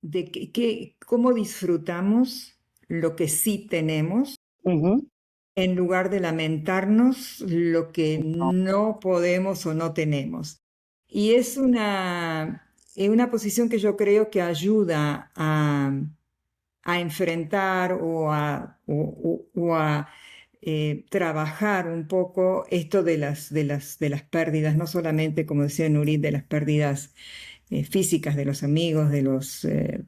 de cómo disfrutamos lo que sí tenemos, en lugar de lamentarnos lo que no podemos o no tenemos. Y es una posición que yo creo que ayuda a enfrentar o a trabajar un poco esto de las pérdidas, no solamente, como decía Nurit, de las pérdidas físicas de los amigos, de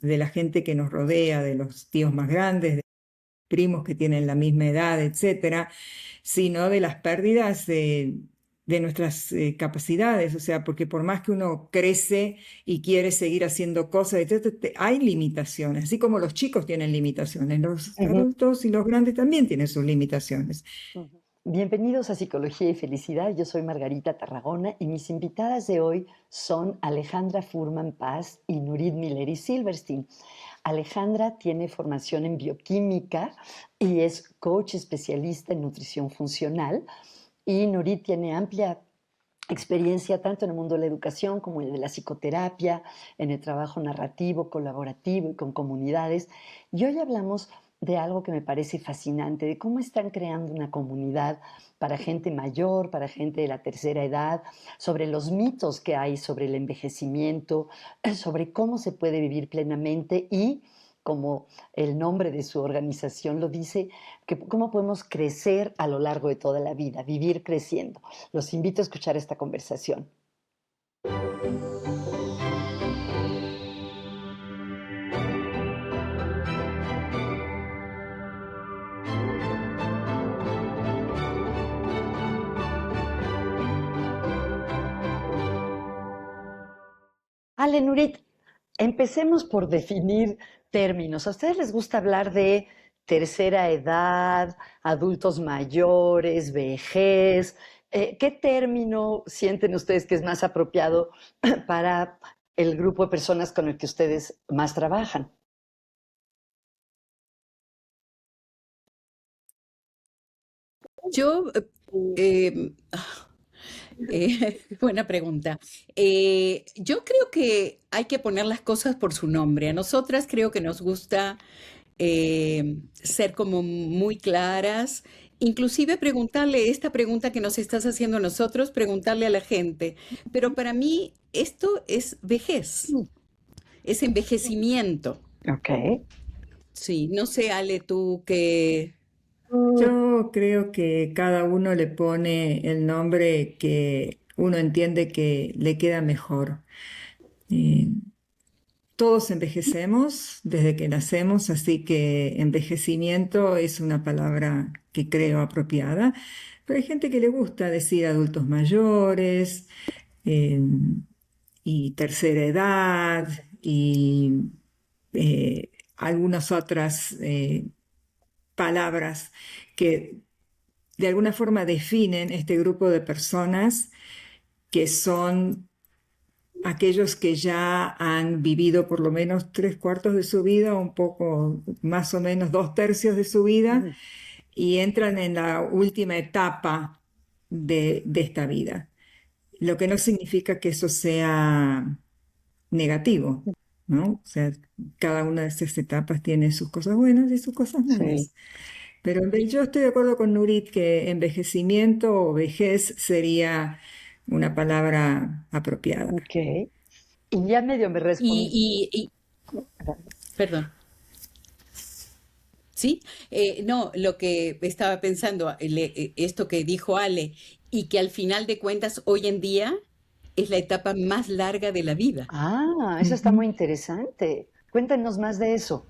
la gente que nos rodea, de los tíos más grandes, de primos que tienen la misma edad, etcétera, sino de las pérdidas de nuestras capacidades. O sea, porque por más que uno crece y quiere seguir haciendo cosas, etcétera, hay limitaciones, así como los chicos tienen limitaciones, los adultos y los grandes también tienen sus limitaciones. Bienvenidos a Psicología y Felicidad. Yo soy Margarita Tarragona y mis invitadas de hoy son Alejandra Furman Paz y Nurit Milleri Silverstein. Alejandra tiene formación en bioquímica y es coach especialista en nutrición funcional, y Nurit tiene amplia experiencia tanto en el mundo de la educación como en el de la psicoterapia, en el trabajo narrativo, colaborativo y con comunidades. Y hoy hablamos de algo que me parece fascinante, de cómo están creando una comunidad para gente mayor, para gente de la tercera edad, sobre los mitos que hay sobre el envejecimiento, sobre cómo se puede vivir plenamente y, como el nombre de su organización lo dice, que cómo podemos crecer a lo largo de toda la vida, vivir creciendo. Los invito a escuchar esta conversación. Ale, Nurit, empecemos por definir términos. ¿A ustedes les gusta hablar de tercera edad, adultos mayores, vejez? ¿Qué término sienten ustedes que es más apropiado para el grupo de personas con el que ustedes más trabajan? Yo, buena pregunta. Yo creo que hay que poner las cosas por su nombre. A nosotras creo que nos gusta ser como muy claras, inclusive preguntarle esta pregunta que nos estás haciendo a nosotros, preguntarle a la gente. Pero para mí esto es vejez, es envejecimiento. Ok. Sí, no sé, Ale, tú qué... Yo creo que cada uno le pone el nombre que uno entiende que le queda mejor. Eh, Todos envejecemos desde que nacemos, así que envejecimiento es una palabra que creo apropiada. Pero hay gente que le gusta decir adultos mayores, eh, y tercera edad, y algunas otras palabras que de alguna forma definen este grupo de personas que son aquellos que ya han vivido por lo menos 3/4 de su vida, un poco más o menos 2/3 de su vida, y entran en la última etapa de esta vida. Lo que no significa que eso sea negativo, ¿no? O sea, cada una de esas etapas tiene sus cosas buenas y sus cosas malas. Sí. Pero yo estoy de acuerdo con Nurit que envejecimiento o vejez sería una palabra apropiada. Ok. Y ya medio me respondió. Perdón. ¿Sí? No, lo que estaba pensando, esto que dijo Ale, y que al final de cuentas hoy en día es la etapa más larga de la vida. Ah, eso está muy interesante. Cuéntanos más de eso.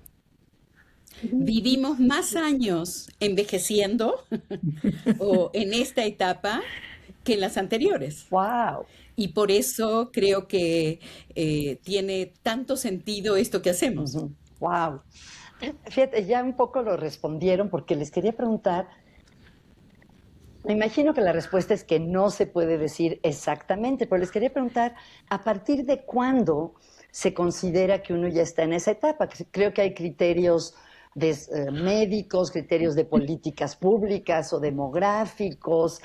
Vivimos más años envejeciendo o en esta etapa que en las anteriores. Wow. Y por eso creo que tiene tanto sentido esto que hacemos. Wow. Fíjate, ya un poco lo respondieron porque les quería preguntar. Me imagino que la respuesta es que no se puede decir exactamente, pero les quería preguntar, ¿a partir de cuándo se considera que uno ya está en esa etapa? Creo que hay criterios médicos, criterios de políticas públicas o demográficos.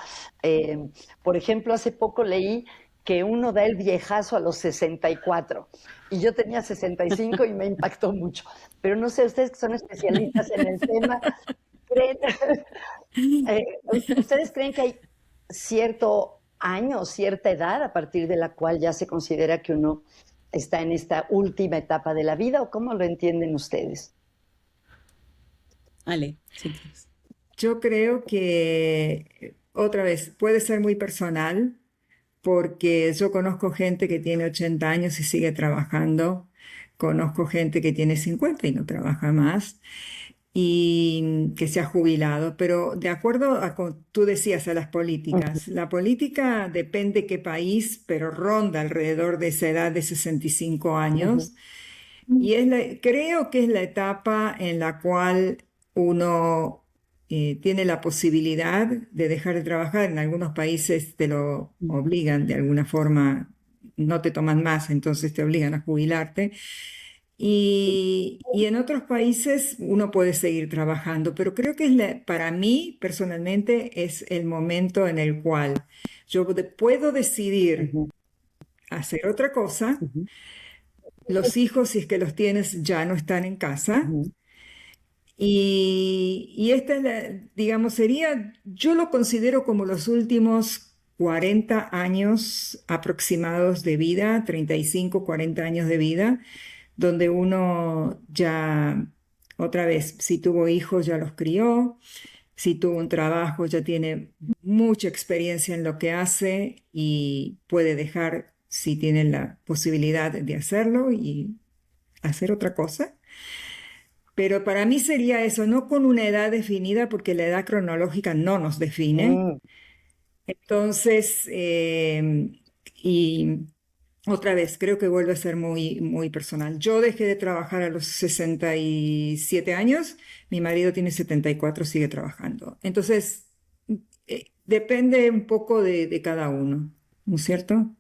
Por ejemplo, hace poco leí que uno da el viejazo a los 64. Y yo tenía 65 y me impactó mucho. Pero no sé, ustedes que son especialistas en el tema, ¿creen, ¿ustedes creen que hay cierto año, cierta edad a partir de la cual ya se considera que uno está en esta última etapa de la vida o cómo lo entienden ustedes? Ale, si quieres. Yo creo que, otra vez, puede ser muy personal, porque yo conozco gente que tiene 80 años y sigue trabajando, conozco gente que tiene 50 y no trabaja más, y que se ha jubilado, pero de acuerdo a como tú decías, a las Ujú, políticas, la política depende qué país, pero ronda alrededor de esa edad de 65 ujú, años, y creo que es la etapa en la cual uno tiene la posibilidad de dejar de trabajar. En algunos países te lo obligan de alguna forma, no te toman más, entonces te obligan a jubilarte. Y en otros países uno puede seguir trabajando, pero creo que para mí personalmente es el momento en el cual yo puedo decidir ujú, hacer otra cosa. ujú, Los hijos, si es que los tienes, ya no están en casa. ujú, Y esta es digamos, yo lo considero como los últimos 40 años aproximados de vida, 35, 40 años de vida, donde uno ya, otra vez, si tuvo hijos, ya los crió, si tuvo un trabajo, ya tiene mucha experiencia en lo que hace y puede dejar, si tiene la posibilidad de hacerlo y hacer otra cosa. Pero para mí sería eso, no con una edad definida, porque la edad cronológica no nos define. mm. Entonces, y otra vez, creo que vuelve a ser muy, muy personal. Yo dejé de trabajar a los 67 años, mi marido tiene 74, sigue trabajando. Entonces, depende un poco de cada uno, ¿no es cierto?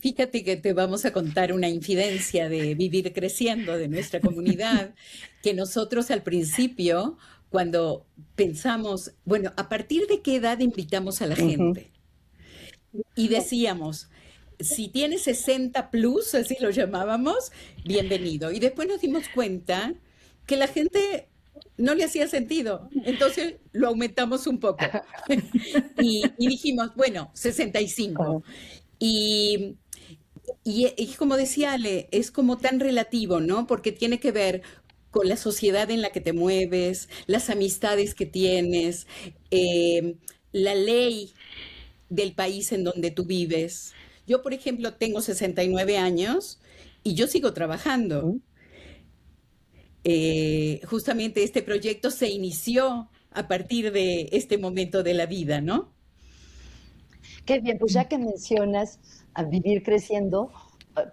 Fíjate que te vamos a contar una infidencia de vivir creciendo de nuestra comunidad, que nosotros al principio, cuando pensamos, bueno, ¿a partir de qué edad invitamos a la Ujú. gente? Y decíamos, si tiene 60 plus, así lo llamábamos, bienvenido. Y después nos dimos cuenta que la gente no le hacía sentido, entonces lo aumentamos un poco. Y dijimos, bueno, 65. Ajá. Y, y como decía Ale, es como tan relativo, ¿no? Porque tiene que ver con la sociedad en la que te mueves, las amistades que tienes, la ley del país en donde tú vives. Yo, por ejemplo, tengo 69 años y yo sigo trabajando. Ujú. Justamente este proyecto se inició a partir de este momento de la vida, ¿no? Qué bien, pues ya que mencionas a vivir creciendo,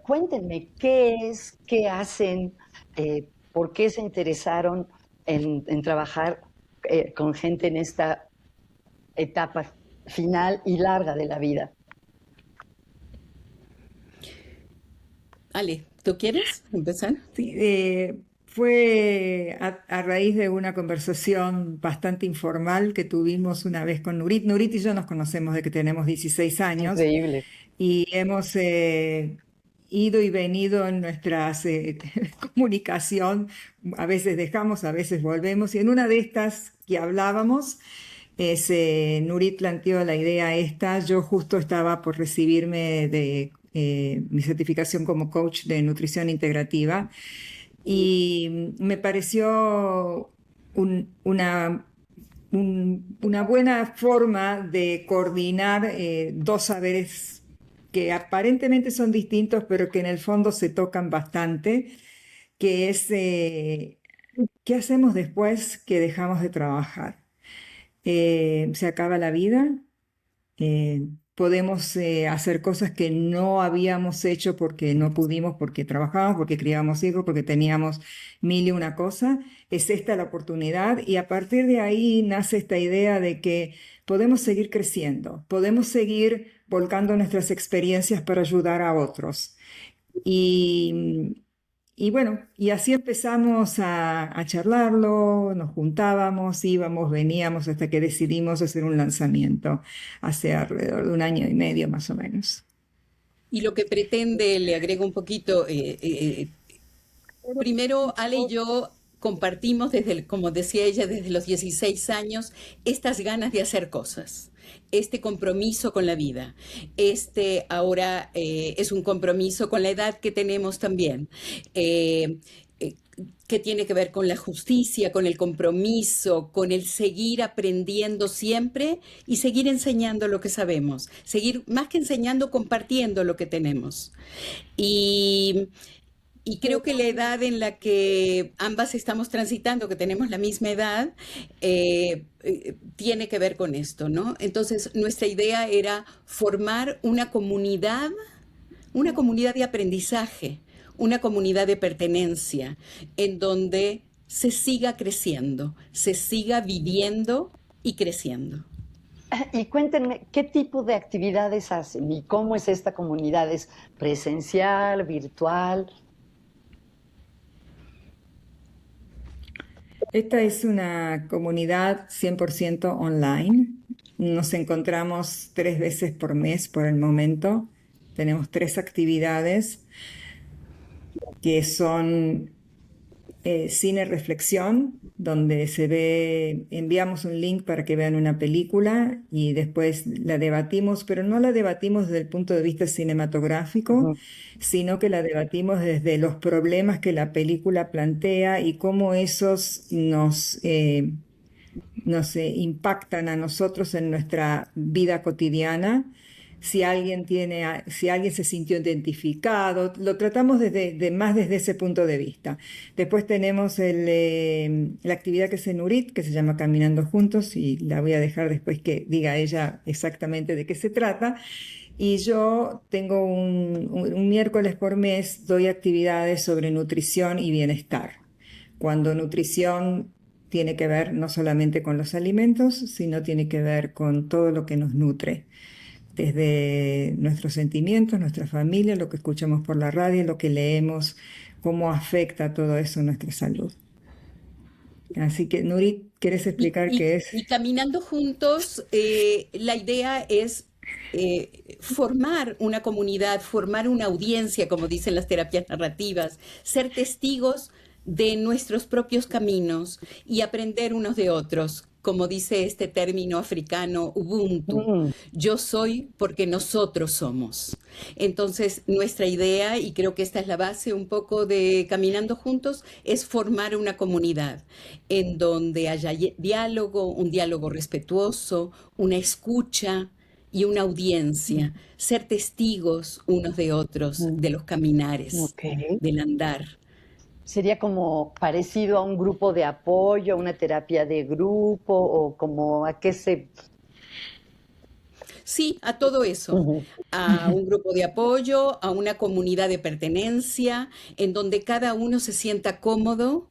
cuéntenme qué es, qué hacen, por qué se interesaron en trabajar con gente en esta etapa final y larga de la vida. Ale, ¿tú quieres empezar? Sí, fue a raíz de una conversación bastante informal que tuvimos una vez con Nurit. Nurit y yo nos conocemos de que tenemos 16 años Increíble. y hemos ido y venido en nuestras comunicación. A veces dejamos, a veces volvemos. Y en una de estas que hablábamos, Nurit planteó la idea esta. Yo justo estaba por recibirme de mi certificación como coach de nutrición integrativa y me pareció una buena forma de coordinar dos saberes que aparentemente son distintos, pero que en el fondo se tocan bastante, que es ¿qué hacemos después que dejamos de trabajar? ¿Se acaba la vida? Podemos hacer cosas que no habíamos hecho porque no pudimos, porque trabajábamos, porque criábamos hijos, porque teníamos mil y una cosa. Es esta la oportunidad y a partir de ahí nace esta idea de que podemos seguir creciendo, podemos seguir volcando nuestras experiencias para ayudar a otros. Y, y bueno, y así empezamos a charlarlo, nos juntábamos, íbamos, veníamos hasta que decidimos hacer un lanzamiento hace alrededor de un año y medio más o menos. Y lo que pretende, le agrego un poquito, primero, Ale y yo compartimos como decía ella, desde los 16 años, estas ganas de hacer cosas, este compromiso con la vida. Este ahora es un compromiso con la edad que tenemos también. eh, eh, que tiene que ver con la justicia, con el compromiso, con el seguir aprendiendo siempre y seguir enseñando lo que sabemos, seguir más que enseñando, compartiendo lo que tenemos. Y y creo que la edad en la que ambas estamos transitando, que tenemos la misma edad, tiene que ver con esto, ¿no? Entonces, nuestra idea era formar una comunidad de aprendizaje, una comunidad de pertenencia, en donde se siga creciendo, se siga viviendo y creciendo. Y cuéntenme, ¿qué tipo de actividades hacen y cómo es esta comunidad? ¿Es presencial, virtual? Esta es una comunidad 100% online. Nos encontramos 3 veces por mes por el momento. Tenemos 3 actividades que son cine reflexión, donde enviamos un link para que vean una película y después la debatimos, pero no la debatimos desde el punto de vista cinematográfico, Ujú. sino que la debatimos desde los problemas que la película plantea y cómo esos nos impactan a nosotros en nuestra vida cotidiana. Si alguien se sintió identificado, lo tratamos más desde ese punto de vista. Después tenemos la actividad que hace Nurit, que se llama Caminando Juntos, y la voy a dejar después que diga ella exactamente de qué se trata. Y yo tengo un miércoles por mes, doy actividades sobre nutrición y bienestar. Cuando nutrición tiene que ver no solamente con los alimentos, sino tiene que ver con todo lo que nos nutre, desde nuestros sentimientos, nuestra familia, lo que escuchamos por la radio, lo que leemos, cómo afecta todo eso nuestra salud. Así que, Nurit, ¿quieres explicar qué es? Y caminando juntos, la idea es formar una comunidad, formar una audiencia, como dicen las terapias narrativas, ser testigos de nuestros propios caminos y aprender unos de otros, como dice este término africano, Ubuntu. Mm. Yo soy porque nosotros somos. Entonces, nuestra idea, y creo que esta es la base un poco de Caminando Juntos, es formar una comunidad en donde haya diálogo, un diálogo respetuoso, una escucha y una audiencia, ser testigos unos de otros, Mm. de los caminares, Ok. del andar. ¿Sería como parecido a un grupo de apoyo, a una terapia de grupo o como a qué se... Sí, a todo eso, Ujú. a un grupo de apoyo, a una comunidad de pertenencia, en donde cada uno se sienta cómodo,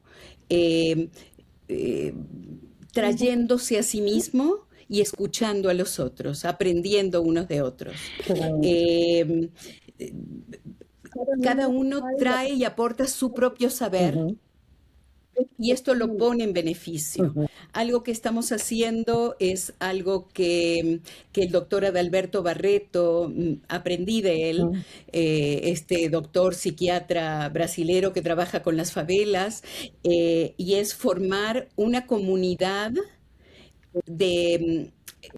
eh, eh, trayéndose a sí mismo y escuchando a los otros, aprendiendo unos de otros. Qué bonito. Eh, Cada uno trae y aporta su propio saber Ujú, y esto lo pone en beneficio. ujú, Algo que estamos haciendo es algo que el doctor Adalberto Barreto, aprendí de él, ujú, este doctor psiquiatra brasilero que trabaja con las favelas, y es formar una comunidad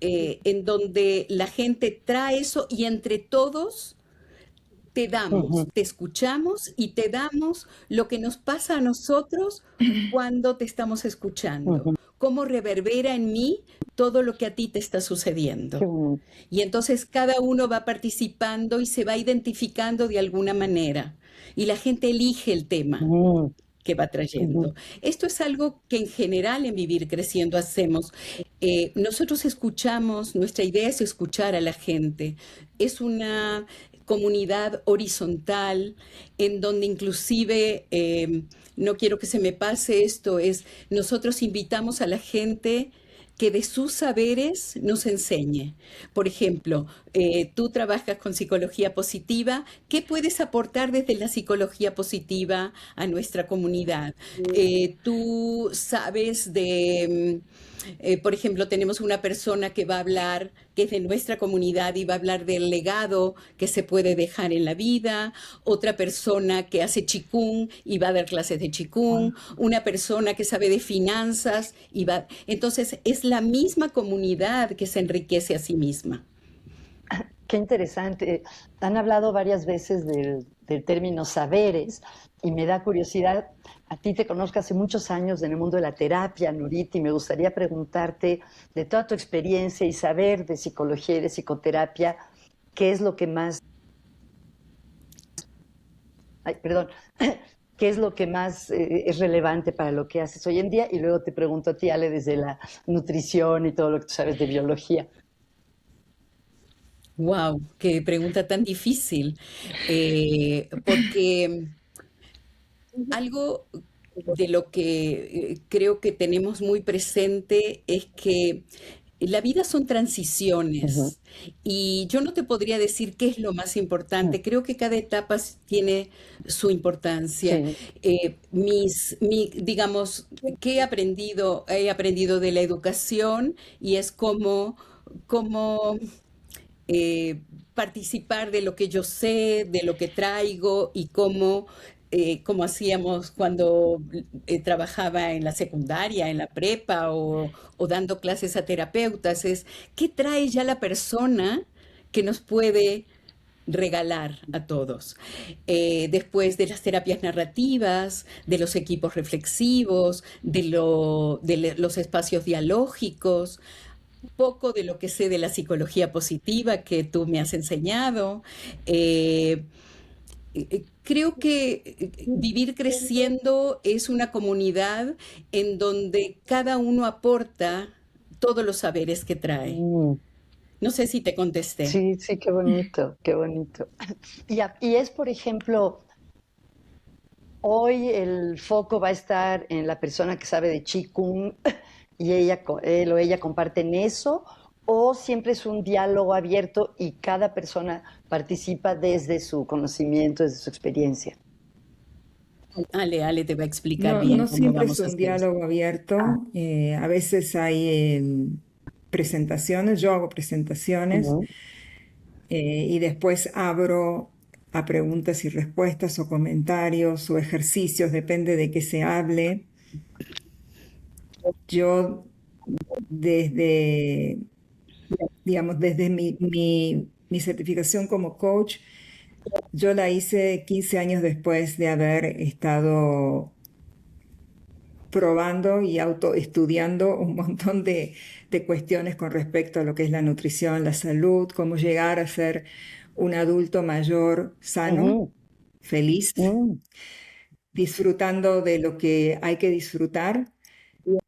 en donde la gente trae eso y entre todos te damos, ujú, te escuchamos y te damos lo que nos pasa a nosotros cuando te estamos escuchando. ujú. Cómo reverbera en mí todo lo que a ti te está Qué sucediendo. bonito. Y entonces cada uno va participando y se va identificando de alguna manera. Y la gente elige el tema Mm, que va ujú, trayendo. Esto es algo que en general en Vivir Creciendo hacemos. Nosotros escuchamos, nuestra idea es escuchar a la gente. Es una comunidad horizontal en donde inclusive, no quiero que se me pase esto, es nosotros invitamos a la gente que de sus saberes nos enseñe. Por ejemplo, tú trabajas con psicología positiva, ¿qué puedes aportar desde la psicología positiva a nuestra comunidad? Tú sabes por ejemplo, tenemos una persona que va a hablar, que es de nuestra comunidad y va a hablar del legado que se puede dejar en la vida, otra persona que hace chikung y va a dar clases de chikung, una persona que sabe de finanzas y va... Entonces es la misma comunidad que se enriquece a sí misma. Qué interesante. Han hablado varias veces del término saberes y me da curiosidad. A ti te conozco hace muchos años en el mundo de la terapia, Nurit, y me gustaría preguntarte de toda tu experiencia y saber de psicología y de psicoterapia, ¿qué es lo que más, ay, perdón, qué es lo que más es relevante para lo que haces hoy en día? Y luego te pregunto a ti, Ale, desde la nutrición y todo lo que tú sabes de biología. Wow, qué pregunta tan difícil. Porque algo de lo que creo que tenemos muy presente es que la vida son Ujú, transiciones y yo no te podría decir qué es lo más ujú. importante. Creo que cada etapa tiene su importancia. Sí. Digamos, ¿qué he aprendido? He aprendido de la educación y es como participar de lo que yo sé, de lo que traigo y cómo hacíamos cuando trabajaba en la secundaria, en la prepa o dando clases a terapeutas, es qué trae ya la persona que nos puede regalar a todos. Después de las terapias narrativas, de los equipos reflexivos, los espacios dialógicos, poco de lo que sé de la psicología positiva que tú me has enseñado. Eh, Creo que vivir creciendo es una comunidad en donde cada uno aporta todos los saberes que trae. Mm. No sé si te contesté. Sí, sí, qué bonito, qué bonito. Y es, por ejemplo, hoy el foco va a estar en la persona que sabe de Qigong y él o ella comparten eso, o siempre es un diálogo abierto y cada persona participa desde su conocimiento, desde su experiencia. Ale te va a explicar No, bien no cómo siempre es vamos a un hacer esto. diálogo Ah, abierto, a veces hay presentaciones, yo hago presentaciones ujú, y después abro a preguntas y respuestas o comentarios o ejercicios, depende de qué se hable. Yo desde, digamos, desde mi certificación como coach, yo la hice 15 años después de haber estado probando y autoestudiando un montón de cuestiones con respecto a lo que es la nutrición, la salud, cómo llegar a ser un adulto mayor sano, ujú, feliz, mm, disfrutando de lo que hay que disfrutar.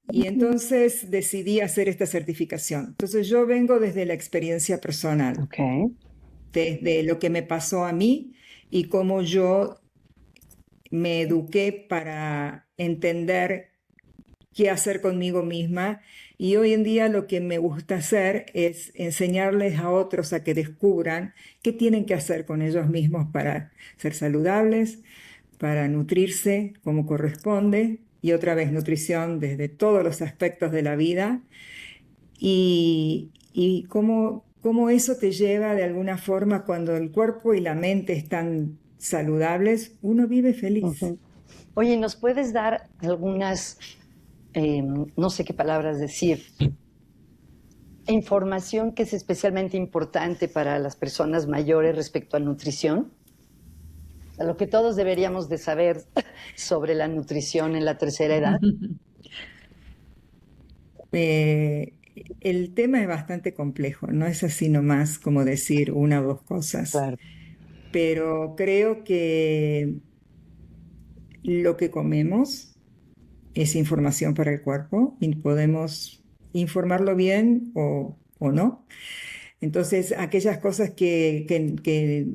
Y entonces decidí hacer esta certificación. Entonces yo vengo desde la experiencia personal, ok. desde lo que me pasó a mí y cómo yo me eduqué para entender qué hacer conmigo misma. Y hoy en día lo que me gusta hacer es enseñarles a otros a que descubran qué tienen que hacer con ellos mismos para ser saludables, para nutrirse como corresponde. Y otra vez, nutrición desde todos los aspectos de la vida. Y cómo eso te lleva de alguna forma, cuando el cuerpo y la mente están saludables, uno vive feliz. Ujú. Oye, ¿nos puedes dar algunas, no sé qué palabras decir, información que es especialmente importante para las personas mayores respecto a nutrición? A lo que todos deberíamos de saber sobre la nutrición en la tercera edad. Eh, el tema es bastante complejo, no es así nomás como decir una o dos cosas, Claro. pero creo que lo que comemos es información para el cuerpo y podemos informarlo bien o no. Entonces, aquellas cosas que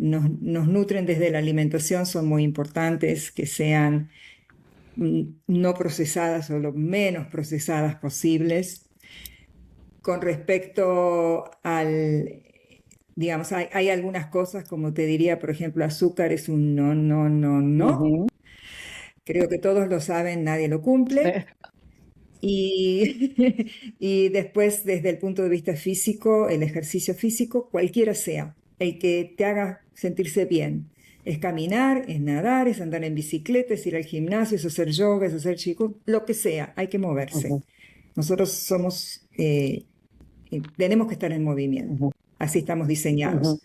nos nutren desde la alimentación son muy importantes, que sean no procesadas o lo menos procesadas posibles. Con respecto al, digamos, hay algunas cosas, como te diría, por ejemplo, azúcar es un no, no, no, no. Ujú. Creo que todos lo saben, nadie lo cumple. Y, y después, desde el punto de vista físico, el ejercicio físico, cualquiera sea, el que te haga sentirse bien. Es caminar, es nadar, es andar en bicicleta, es ir al gimnasio, es hacer yoga, es hacer chico, lo que sea, hay que moverse. Ujú, Nosotros tenemos que estar en movimiento, ujú, así estamos ujú, diseñados.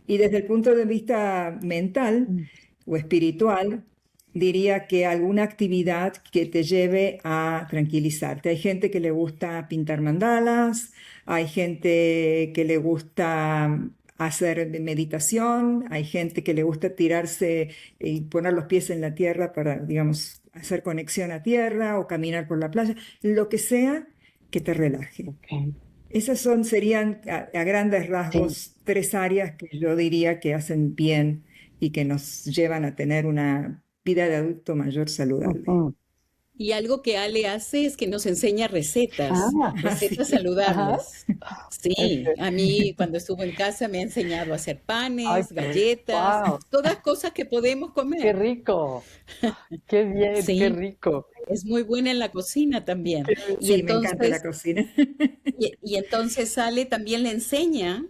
Y desde el punto de vista mental mm, o espiritual, diría que alguna actividad que te lleve a tranquilizarte. Hay gente que le gusta pintar mandalas, hay gente que le gusta hacer meditación, hay gente que le gusta tirarse y poner los pies en la tierra para, digamos, hacer conexión a tierra o caminar por la playa, lo que sea que te relaje. ok. Serían a grandes Sí. rasgos tres áreas que yo diría que hacen bien y que nos llevan a tener una vida de adulto mayor saludable. Ujú. Y algo que Ale hace es que nos enseña recetas, Ah, recetas Así. ajá. saludables. Sí, Ok. a mí cuando estuvo en casa me ha enseñado a hacer Ay, panes, qué rico. galletas, Wow, todas cosas que podemos qué comer. rico. Qué bien, qué Sí, rico. es muy buena en la cocina también. Qué Y Sí, me encanta la entonces, cocina. y entonces Ale también le enseña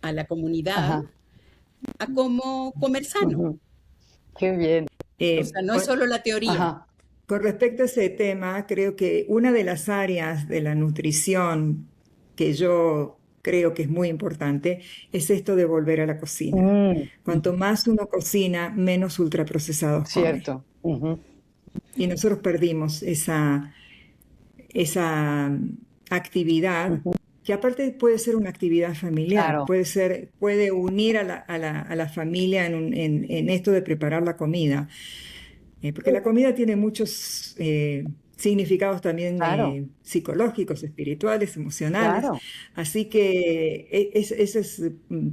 a la comunidad Ajá. a cómo comer sano. Ujú, qué bien. O Eh, sea, no es con, solo la teoría. Ajá. con respecto a ese tema, creo que una de las áreas de la nutrición que yo creo que es muy importante es esto de volver a la cocina. Mm, Cuanto más uno cocina, menos ultraprocesados come. cierto. Ujú, Y nosotros perdimos esa actividad, ujú, que aparte puede ser una actividad familiar, claro. puede unir a la familia en esto de preparar la comida. Porque la comida tiene muchos significados también Claro, psicológicos, espirituales, emocionales. claro. Así que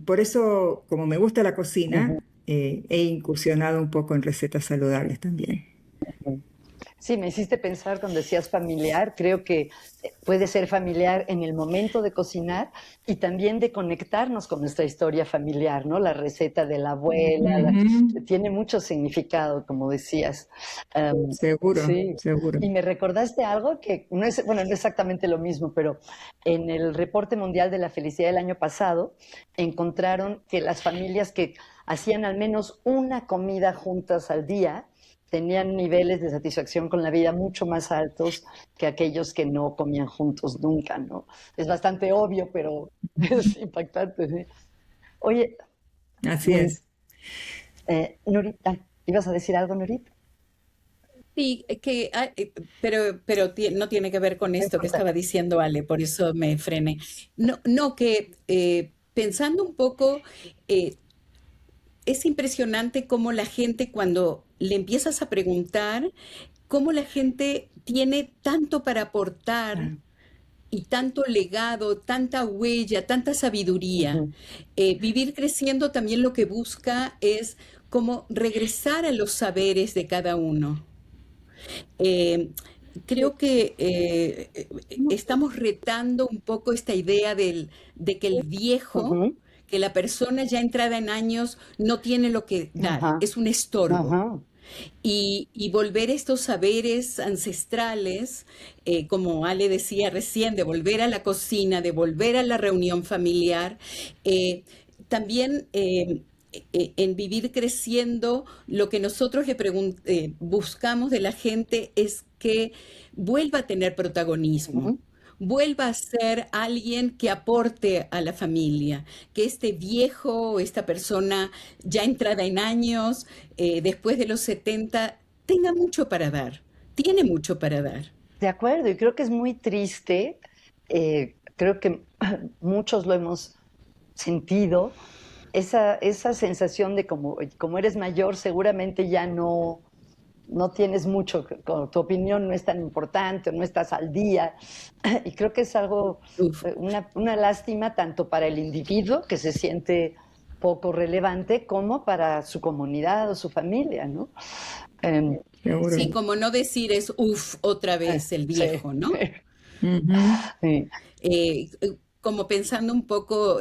por eso, como me gusta la Ujú, cocina, he incursionado un poco en recetas saludables también. ujú. Sí, me hiciste pensar cuando decías familiar, creo que puede ser familiar en el momento de cocinar y también de conectarnos con nuestra historia familiar, ¿no? La receta de la abuela, Ujú. tiene mucho significado, como decías. Seguro, Sí, seguro. y me recordaste algo que no es, bueno, no exactamente lo mismo, pero en el reporte mundial de la felicidad del año pasado encontraron que las familias que hacían al menos una comida juntas al día tenían niveles de satisfacción con la vida mucho más altos que aquellos que no comían juntos nunca, ¿no? Es bastante obvio, pero es impactante, ¿sí? Oye, Así es. Norita, ¿ibas a decir algo, Norita? Sí, pero no tiene que ver con No esto que importa. estaba diciendo Ale, por eso me frené. No, no, que pensando un poco, eh, es impresionante cómo la gente cuando le empiezas a preguntar, cómo la gente tiene tanto para aportar Claro. y tanto legado, tanta huella, tanta sabiduría. Ujú, Vivir creciendo también lo que busca es como regresar a los saberes de cada uno. Eh, creo que estamos retando un poco esta idea de que el viejo, ujú, que la persona ya entrada en años no tiene lo que dar, ajá, es un estorbo. ajá. Y volver estos saberes ancestrales, como Ale decía recién, de volver a la cocina, de volver a la reunión familiar, también en vivir creciendo, lo que nosotros buscamos de la gente es que vuelva a tener protagonismo, Ujú. vuelva a ser alguien que aporte a la familia, que este viejo, esta persona ya entrada en años, después de los 70 tenga mucho para dar, tiene mucho para dar. De acuerdo, y creo que es muy triste, creo que muchos lo hemos sentido, esa sensación de como eres mayor, seguramente ya no tienes mucho, tu opinión no es tan importante, no estás al día. Y creo que es algo, Uf, una lástima tanto para el individuo que se siente poco relevante como para su comunidad o su familia, ¿no? Em, Seguro. sí, como no decir es, uff, otra vez el sí, viejo, ¿no? Ujú. sí, Como pensando un poco,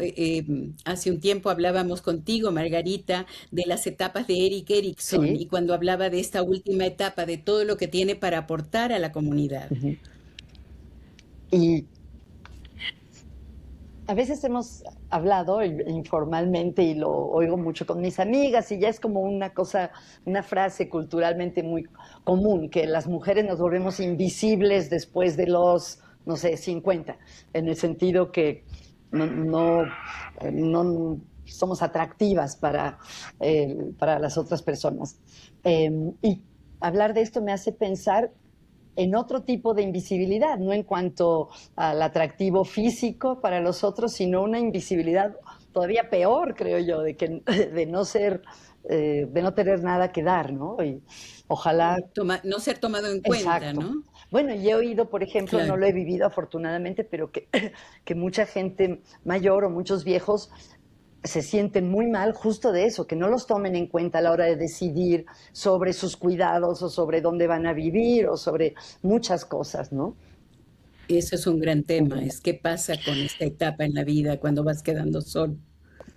hace un tiempo hablábamos contigo, Margarita, de las etapas de Eric Erickson y sí. cuando hablaba de esta última etapa, de todo lo que tiene para aportar a la comunidad. Ujú. Y a veces hemos hablado informalmente y lo oigo mucho con mis amigas y ya es como una cosa, una frase culturalmente muy común, que las mujeres nos volvemos invisibles después de los, no sé, 50, en el sentido que no somos atractivas para las otras personas. Y hablar de esto me hace pensar en otro tipo de invisibilidad, no en cuanto al atractivo físico para los otros, sino una invisibilidad todavía peor, creo yo, de no ser, de no tener nada que dar, ¿no? Y ojalá. No ser tomado en cuenta, Exacto. ¿no? Bueno, y he oído, por ejemplo, no Claro. lo he vivido afortunadamente, pero que mucha gente mayor o muchos viejos se sienten muy mal justo de eso, que no los tomen en cuenta a la hora de decidir sobre sus cuidados o sobre dónde van a vivir o sobre muchas cosas, ¿no? Eso es un gran tema, es qué pasa con esta etapa en la vida cuando vas quedando solo.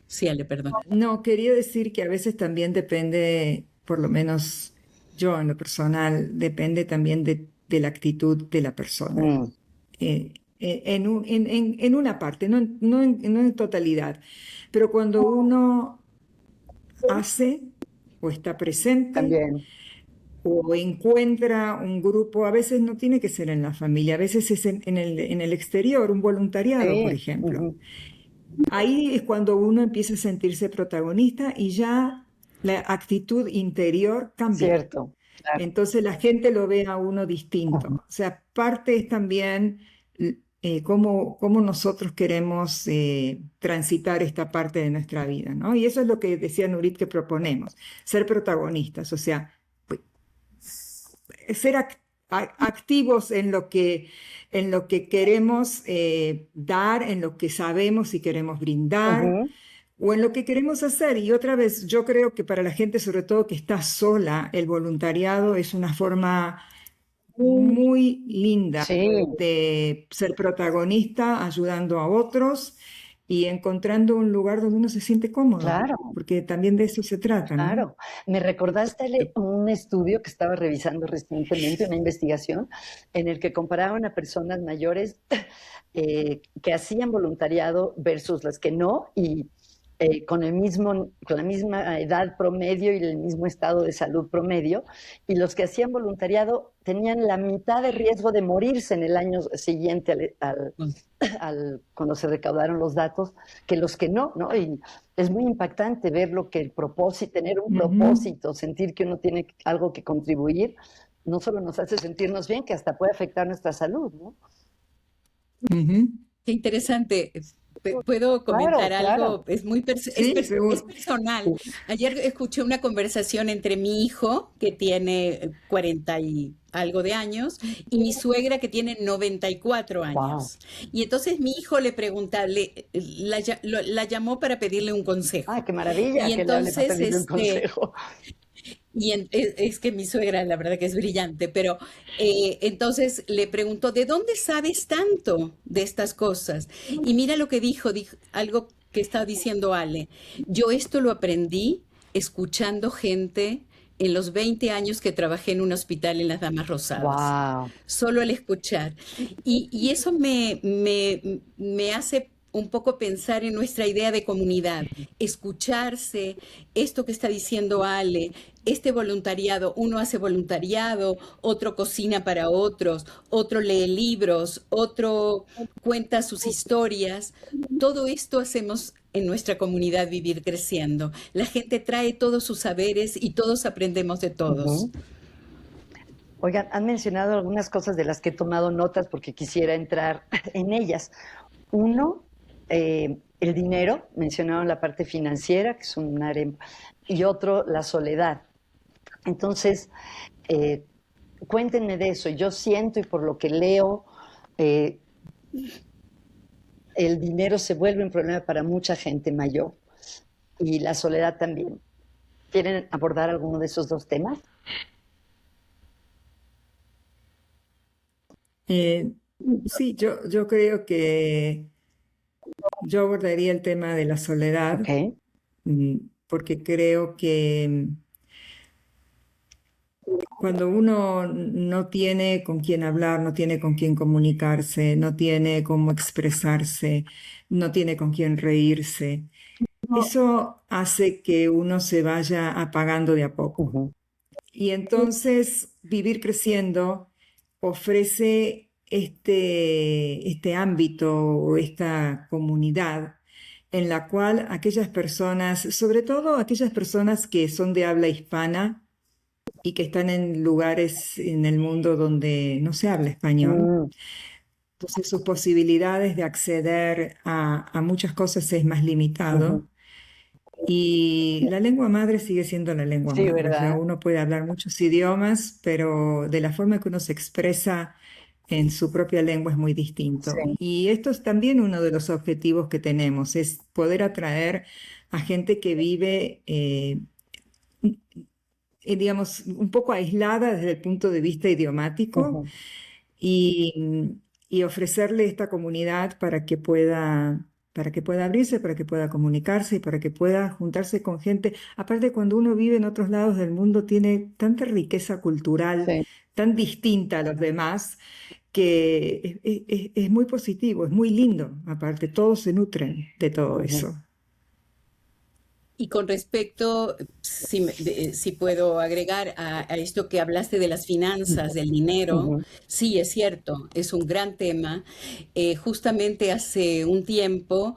Sí, Ale, perdón. No, quería decir que a veces también depende, por lo menos yo en lo personal, depende también de la actitud de la persona. Mm, En una parte, no en totalidad, pero cuando uno hace o está presente también. o encuentra un grupo, a veces no tiene que ser en la familia, a veces es en el exterior, un voluntariado, por Sí, ejemplo. ujú, Ahí es cuando uno empieza a sentirse protagonista y ya la actitud interior cambia. cierto, claro. Entonces la gente lo ve a uno distinto. Ujú, O sea, parte es también cómo nosotros queremos transitar esta parte de nuestra vida, ¿no? Y eso es lo que decía Nurit que proponemos, ser protagonistas, o sea, pues, ser activos en lo que queremos dar, en lo que sabemos y queremos brindar, ujú, o en lo que queremos hacer. Y otra vez, yo creo que para la gente, sobre todo que está sola, el voluntariado es una forma muy linda sí, de ser protagonista, ayudando a otros y encontrando un lugar donde uno se siente cómodo, claro. porque también de eso se trata, ¿no? Claro, me recordaste un estudio que estaba revisando recientemente, una investigación en el que comparaban a personas mayores que hacían voluntariado versus las que no y con la misma edad promedio y el mismo estado de salud promedio, y los que hacían voluntariado tenían la mitad de riesgo de morirse en el año siguiente cuando se recaudaron los datos que los que no, ¿no? Y es muy impactante ver lo que el propósito, tener un Ujú, propósito, sentir que uno tiene algo que contribuir, no solo nos hace sentirnos bien, que hasta puede afectar nuestra salud, ¿no? ujú. Qué interesante. ¿Puedo Claro, comentar claro. algo? Es muy Sí, es seguro. personal. Ayer escuché una conversación entre mi hijo, que tiene 40 y algo de años, y mi suegra, que tiene 94 Wow. años. Y entonces mi hijo le pregunta, la llamó para pedirle un consejo. Ay, qué maravilla Y que le hable para entonces, pedirle un consejo. es que mi suegra, la verdad que es brillante, pero entonces le preguntó, ¿de dónde sabes tanto de estas cosas? Y mira lo que dijo algo que estaba diciendo Ale. Yo esto lo aprendí escuchando gente en los 20 años que trabajé en un hospital en las Damas Rosadas. Wow. Solo al escuchar. Y eso me hace un poco pensar en nuestra idea de comunidad, escucharse, esto que está diciendo Ale, este voluntariado, uno hace voluntariado, otro cocina para otros, otro lee libros, otro cuenta sus historias. Todo esto hacemos en nuestra comunidad Vivir Creciendo. La gente trae todos sus saberes y todos aprendemos de todos. Ujú. Oigan, han mencionado algunas cosas de las que he tomado notas porque quisiera entrar en ellas. Uno, el dinero, mencionaron la parte financiera, que es un área, y otro, la soledad. Entonces, eh, cuéntenme de eso. Yo siento y por lo que leo, eh, el dinero se vuelve un problema para mucha gente mayor y la soledad también. ¿Quieren abordar alguno de esos dos temas? Eh, sí, yo creo que yo abordaría el tema de la Ok. soledad, porque creo que cuando uno no tiene con quién hablar, no tiene con quién comunicarse, no tiene cómo expresarse, no tiene con quién reírse, eso hace que uno se vaya apagando de a poco. Ujú, Y entonces vivir creciendo ofrece este ámbito o esta comunidad en la cual aquellas personas, sobre todo aquellas personas que son de habla hispana y que están en lugares en el mundo donde no se habla español, mm, entonces sus posibilidades de acceder a muchas cosas es más ujú. limitado. Y la lengua madre sigue siendo la lengua Sí, madre. O sea, ¿verdad? uno puede hablar muchos idiomas, pero de la forma que uno se expresa en su propia lengua es muy distinto. Sí. Y esto es también uno de los objetivos que tenemos, es poder atraer a gente que vive, digamos, un poco aislada desde el punto de vista idiomático Ujú, y, y ofrecerle esta comunidad para que pueda abrirse, para que pueda comunicarse y para que pueda juntarse con gente. Aparte, cuando uno vive en otros lados del mundo, tiene tanta riqueza cultural, sí. tan distinta a los demás, que es muy positivo, es muy lindo. Aparte, todos se nutren de todo Ujú, eso. Y con respecto, si puedo agregar a esto que hablaste de las finanzas, del dinero, ujú. sí, es cierto, es un gran tema. Justamente hace un tiempo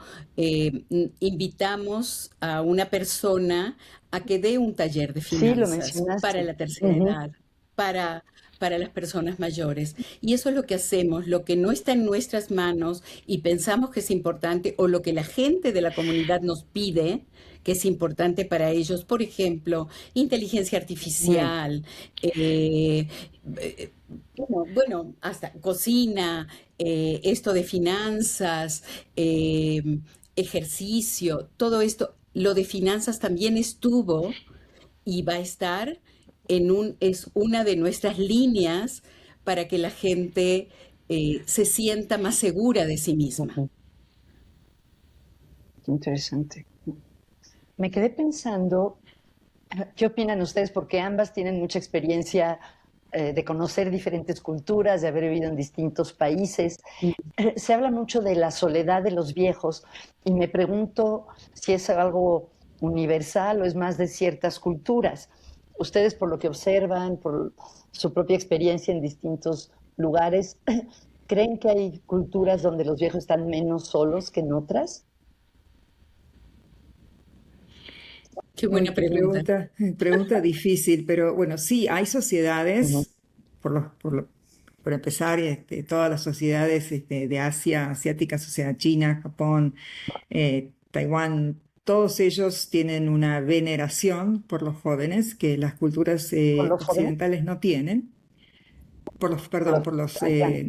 invitamos a una persona a que dé un taller de Sí, lo finanzas para mencionaste. la tercera Ujú, edad, para, para las personas mayores. Y eso es lo que hacemos, lo que no está en nuestras manos y pensamos que es importante o lo que la gente de la comunidad nos pide que es importante para ellos, por ejemplo, inteligencia ujú. artificial, eh, eh, bueno, hasta cocina, esto de finanzas, ejercicio, todo esto, lo de finanzas también estuvo y va a estar es una de nuestras líneas para que la gente se sienta más segura de sí misma. Ujú. Qué interesante. Me quedé pensando, ¿qué opinan ustedes? Porque ambas tienen mucha experiencia de conocer diferentes culturas, de haber vivido en distintos países. Se habla mucho de la soledad de los viejos y me pregunto si es algo universal o es más de ciertas culturas. Ustedes, por lo que observan, por su propia experiencia en distintos lugares, ¿creen que hay culturas donde los viejos están menos solos que en otras? Qué Uy, buena qué pregunta. pregunta difícil, pero bueno, sí, hay Ujú. sociedades, por empezar, todas las sociedades de Asia, asiáticas, o sea, China, Japón, Taiwán, todos ellos tienen una veneración por los jóvenes que las culturas ¿Por los jóvenes? occidentales no tienen, Por perdón, los ancianos.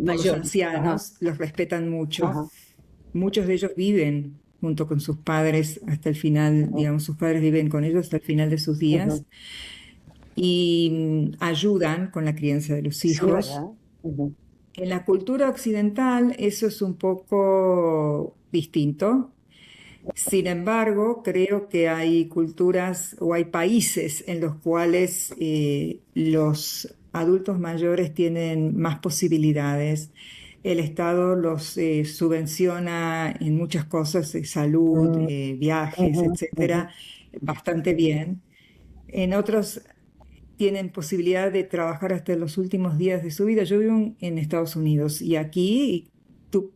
por los Mayores. Ajá, ancianos, los respetan mucho. ajá, Muchos de ellos viven junto con sus padres hasta el final, ujú, digamos, sus padres viven con ellos hasta el final de sus ujú. días y ayudan con la crianza de los Sí, hijos. ¿verdad? Ujú, En la cultura occidental eso es un poco distinto. Sin embargo, creo que hay culturas o hay países en los cuales los adultos mayores tienen más posibilidades. El Estado los subvenciona en muchas cosas, salud, mm, viajes, ujú, ujú. etcétera, bastante bien. En otros tienen posibilidad de trabajar hasta los últimos días de su vida. Yo vivo en Estados Unidos y aquí tú,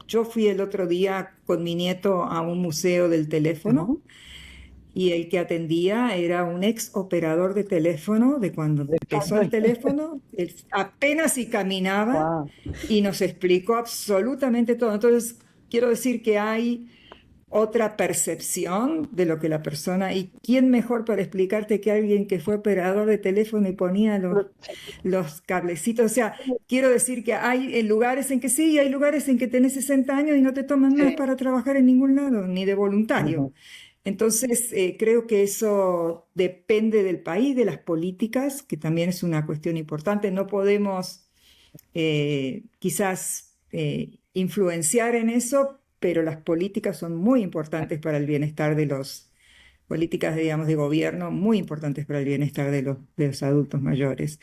yo fui el otro día con mi nieto a un museo del Ajá. teléfono y el que atendía era un ex operador de teléfono de cuando De empezó cuando. el teléfono, él apenas si caminaba Wow. y nos explicó absolutamente todo. Entonces, quiero decir que hay otra percepción de lo que la persona, y quién mejor para explicarte que alguien que fue operador de teléfono y ponía los cablecitos. O sea, quiero decir que hay lugares en que sí, y hay lugares en que tenés 60 años y no te toman más Sí. para trabajar en ningún lado, ni de voluntario. Ujú. Entonces, creo que eso depende del país, de las políticas, que también es una cuestión importante. No podemos quizás influenciar en eso, pero las políticas son muy importantes para el bienestar políticas, digamos, de gobierno muy importantes para el bienestar de los adultos mayores.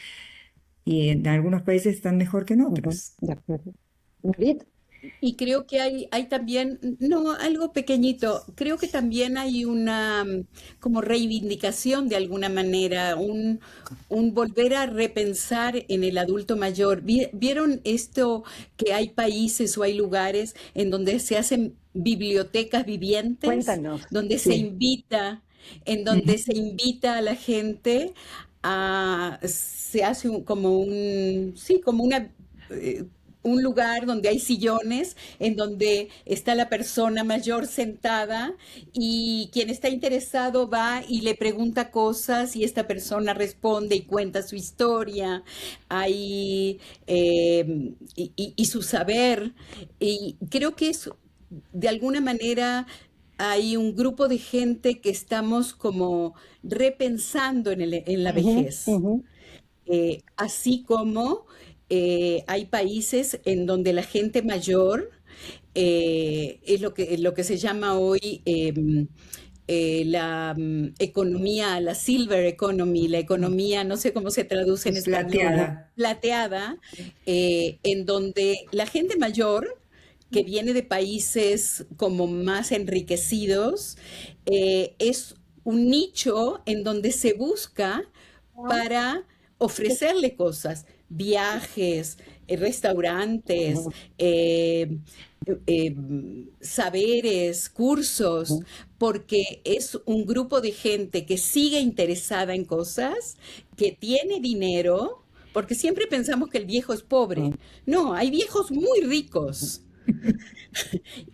Y en algunos países están mejor que en Ujú, otros. de acuerdo. Nurit, Y creo que hay también, no, algo pequeñito, creo que también hay una como reivindicación de alguna manera, un volver a repensar en el adulto mayor. ¿Vieron esto que hay países o hay lugares en donde se hacen bibliotecas vivientes, cuéntanos. donde se Sí. invita, en donde Ujú. se invita a la gente se hace como sí, como eh, un lugar donde hay sillones, en donde está la persona mayor sentada y quien está interesado va y le pregunta cosas y esta persona responde y cuenta su historia y su saber. Y creo que es, de alguna manera, hay un grupo de gente que estamos como repensando en la Ujú, vejez. ujú. Así como hay países en donde la gente mayor es lo que se llama hoy economía, la silver economy, la economía, no sé cómo se traduce en español, Plateada. plateada, en donde la gente mayor que viene de países como más enriquecidos, es un nicho en donde se busca para ofrecerle cosas, viajes, restaurantes, Ujú, saberes, cursos, ujú. porque es un grupo de gente que sigue interesada en cosas, que tiene dinero, porque siempre pensamos que el viejo es pobre. No, hay viejos muy ricos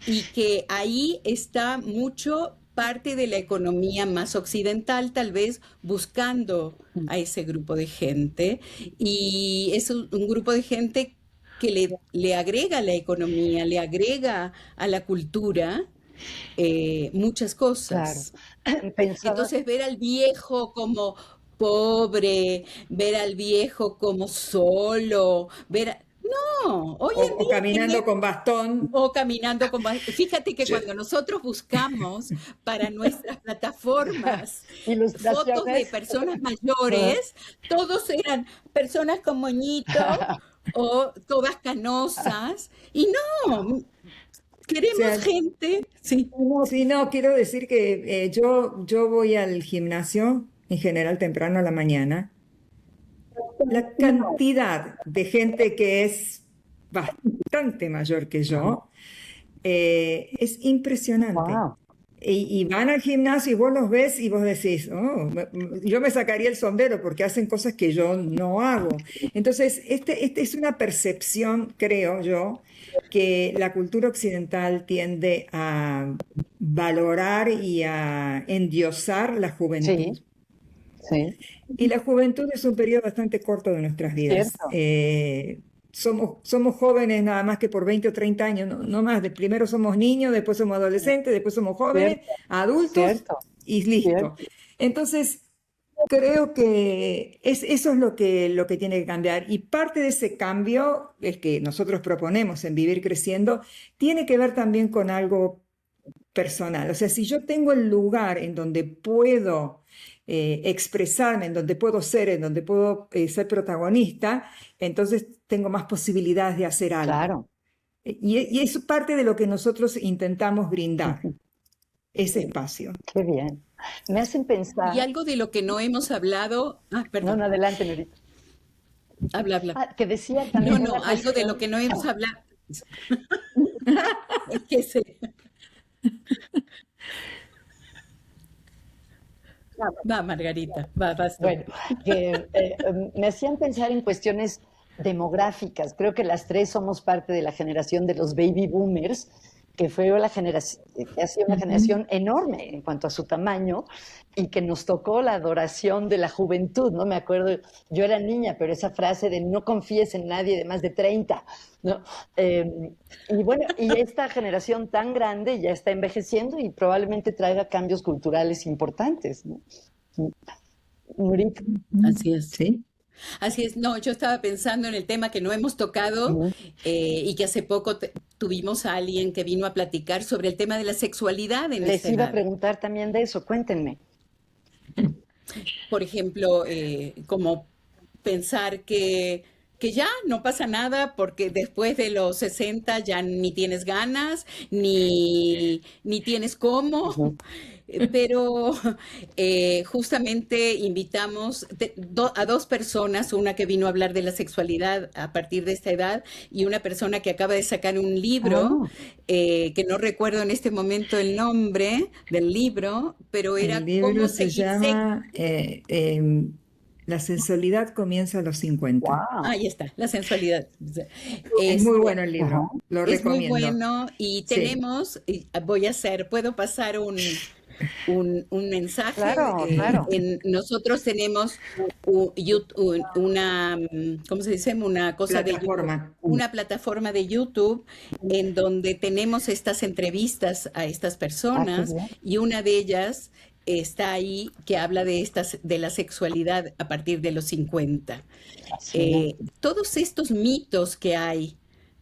y que ahí está mucho parte de la economía más occidental, tal vez buscando a ese grupo de gente. Y es un grupo de gente que le agrega a la economía, le agrega a la cultura muchas Claro. cosas. Pensaba, Entonces ver al viejo como pobre, ver al viejo como solo, No, hoy en O día caminando tiene con bastón. o caminando como... Fíjate que Yo- cuando nosotros buscamos para nuestras plataformas fotos de ilustraciones. personas Ajá. mayores, todos eran personas con moñito o todas canosas. Y no, O queremos sea, gente, sí. sí, no, quiero decir que yo voy al gimnasio en general temprano a la mañana. La cantidad de gente que es bastante mayor que yo es impresionante. Wow. Y van al gimnasio y vos los ves y vos decís, oh, yo me sacaría el sombrero porque hacen cosas que yo no hago. Entonces, este es una percepción, creo yo, que la cultura occidental tiende a valorar y a endiosar la Sí, juventud. sí, Y la juventud es un periodo bastante corto de nuestras vidas. cierto, Somos jóvenes nada más que por 20 o 30 años, no más. Primero somos niños, después somos adolescentes, después somos jóvenes, cierto, adultos cierto, y listo. cierto. Entonces, creo que eso es lo que tiene que cambiar. Y parte de ese cambio, es que nosotros proponemos en Vivir Creciendo, tiene que ver también con algo personal. O sea, si yo tengo el lugar en donde puedo expresarme, en donde puedo ser, en donde puedo ser protagonista, entonces tengo más posibilidades de hacer algo. Claro. Y es parte de lo que nosotros intentamos brindar, Ujú. ese espacio. Qué bien. Me hacen Y pensar, algo de lo que no hemos hablado, no, perdón, no, adelante, Norita. habla, habla. Que decía No, también no, una algo de lo cuestión. que no hemos hablado, es que va, Margarita, vas tú. Bueno, que me hacían pensar en cuestiones demográficas. Creo que las tres somos parte de la generación de los baby boomers, que fue la generación, que ha sido una Ujú. generación enorme en cuanto a su tamaño y que nos tocó la adoración de la juventud, ¿no? Me acuerdo, yo era niña, pero esa frase de no confíes en nadie de más de 30, ¿no? Y bueno, y esta generación tan grande ya está envejeciendo y probablemente traiga cambios culturales importantes, ¿no? Nurit. Así es. Sí. Así es, no, yo estaba pensando en el tema que no hemos tocado y que hace poco tuvimos a alguien que vino a platicar sobre el tema de la sexualidad en Les esta iba a edad. preguntar también de eso, cuéntenme. Por ejemplo, como pensar que ya no pasa nada porque después de los 60 ya ni tienes ganas, ni tienes cómo, pero justamente invitamos a dos personas, una que vino a hablar de la sexualidad a partir de esta edad y una persona que acaba de sacar un libro, Ah, que no recuerdo en este momento el nombre del libro, pero El era libro cómo se seguir. llama La sensualidad comienza a los 50. wow. Ahí está, la sensualidad. Es muy bueno Este, el Ajá. libro, lo es muy recomiendo. bueno y Sí, tenemos, puedo pasar un mensaje. Claro, claro. Nosotros tenemos una, ¿cómo se dice? Una cosa de YouTube, plataforma. una plataforma de YouTube en donde tenemos estas entrevistas a estas Ah, qué personas bien. y una de ellas está ahí que habla de la sexualidad a partir de los 50. Fascinante. Todos estos mitos que hay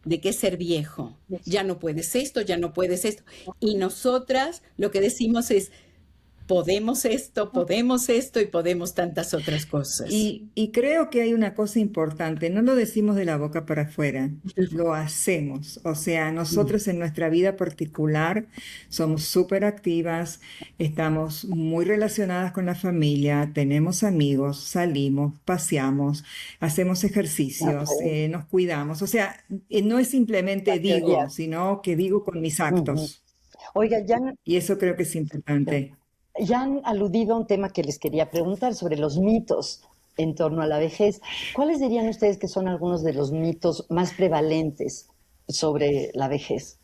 de qué es ser viejo, ya no puedes esto, ya no puedes esto. Y nosotras lo que decimos es, podemos esto y podemos tantas otras cosas. Y creo que hay una cosa importante, no lo decimos de la boca para afuera, lo hacemos. O sea, nosotros en nuestra vida particular somos súper activas, estamos muy relacionadas con la familia, tenemos amigos, salimos, paseamos, hacemos ejercicios, Ok. nos cuidamos. O sea, no es simplemente La digo, teoría. sino que digo con mis Ujú. actos. Oiga, Y eso creo que es importante. ya han aludido a un tema que les quería preguntar sobre los mitos en torno a la vejez. ¿Cuáles dirían ustedes que son algunos de los mitos más prevalentes sobre la vejez?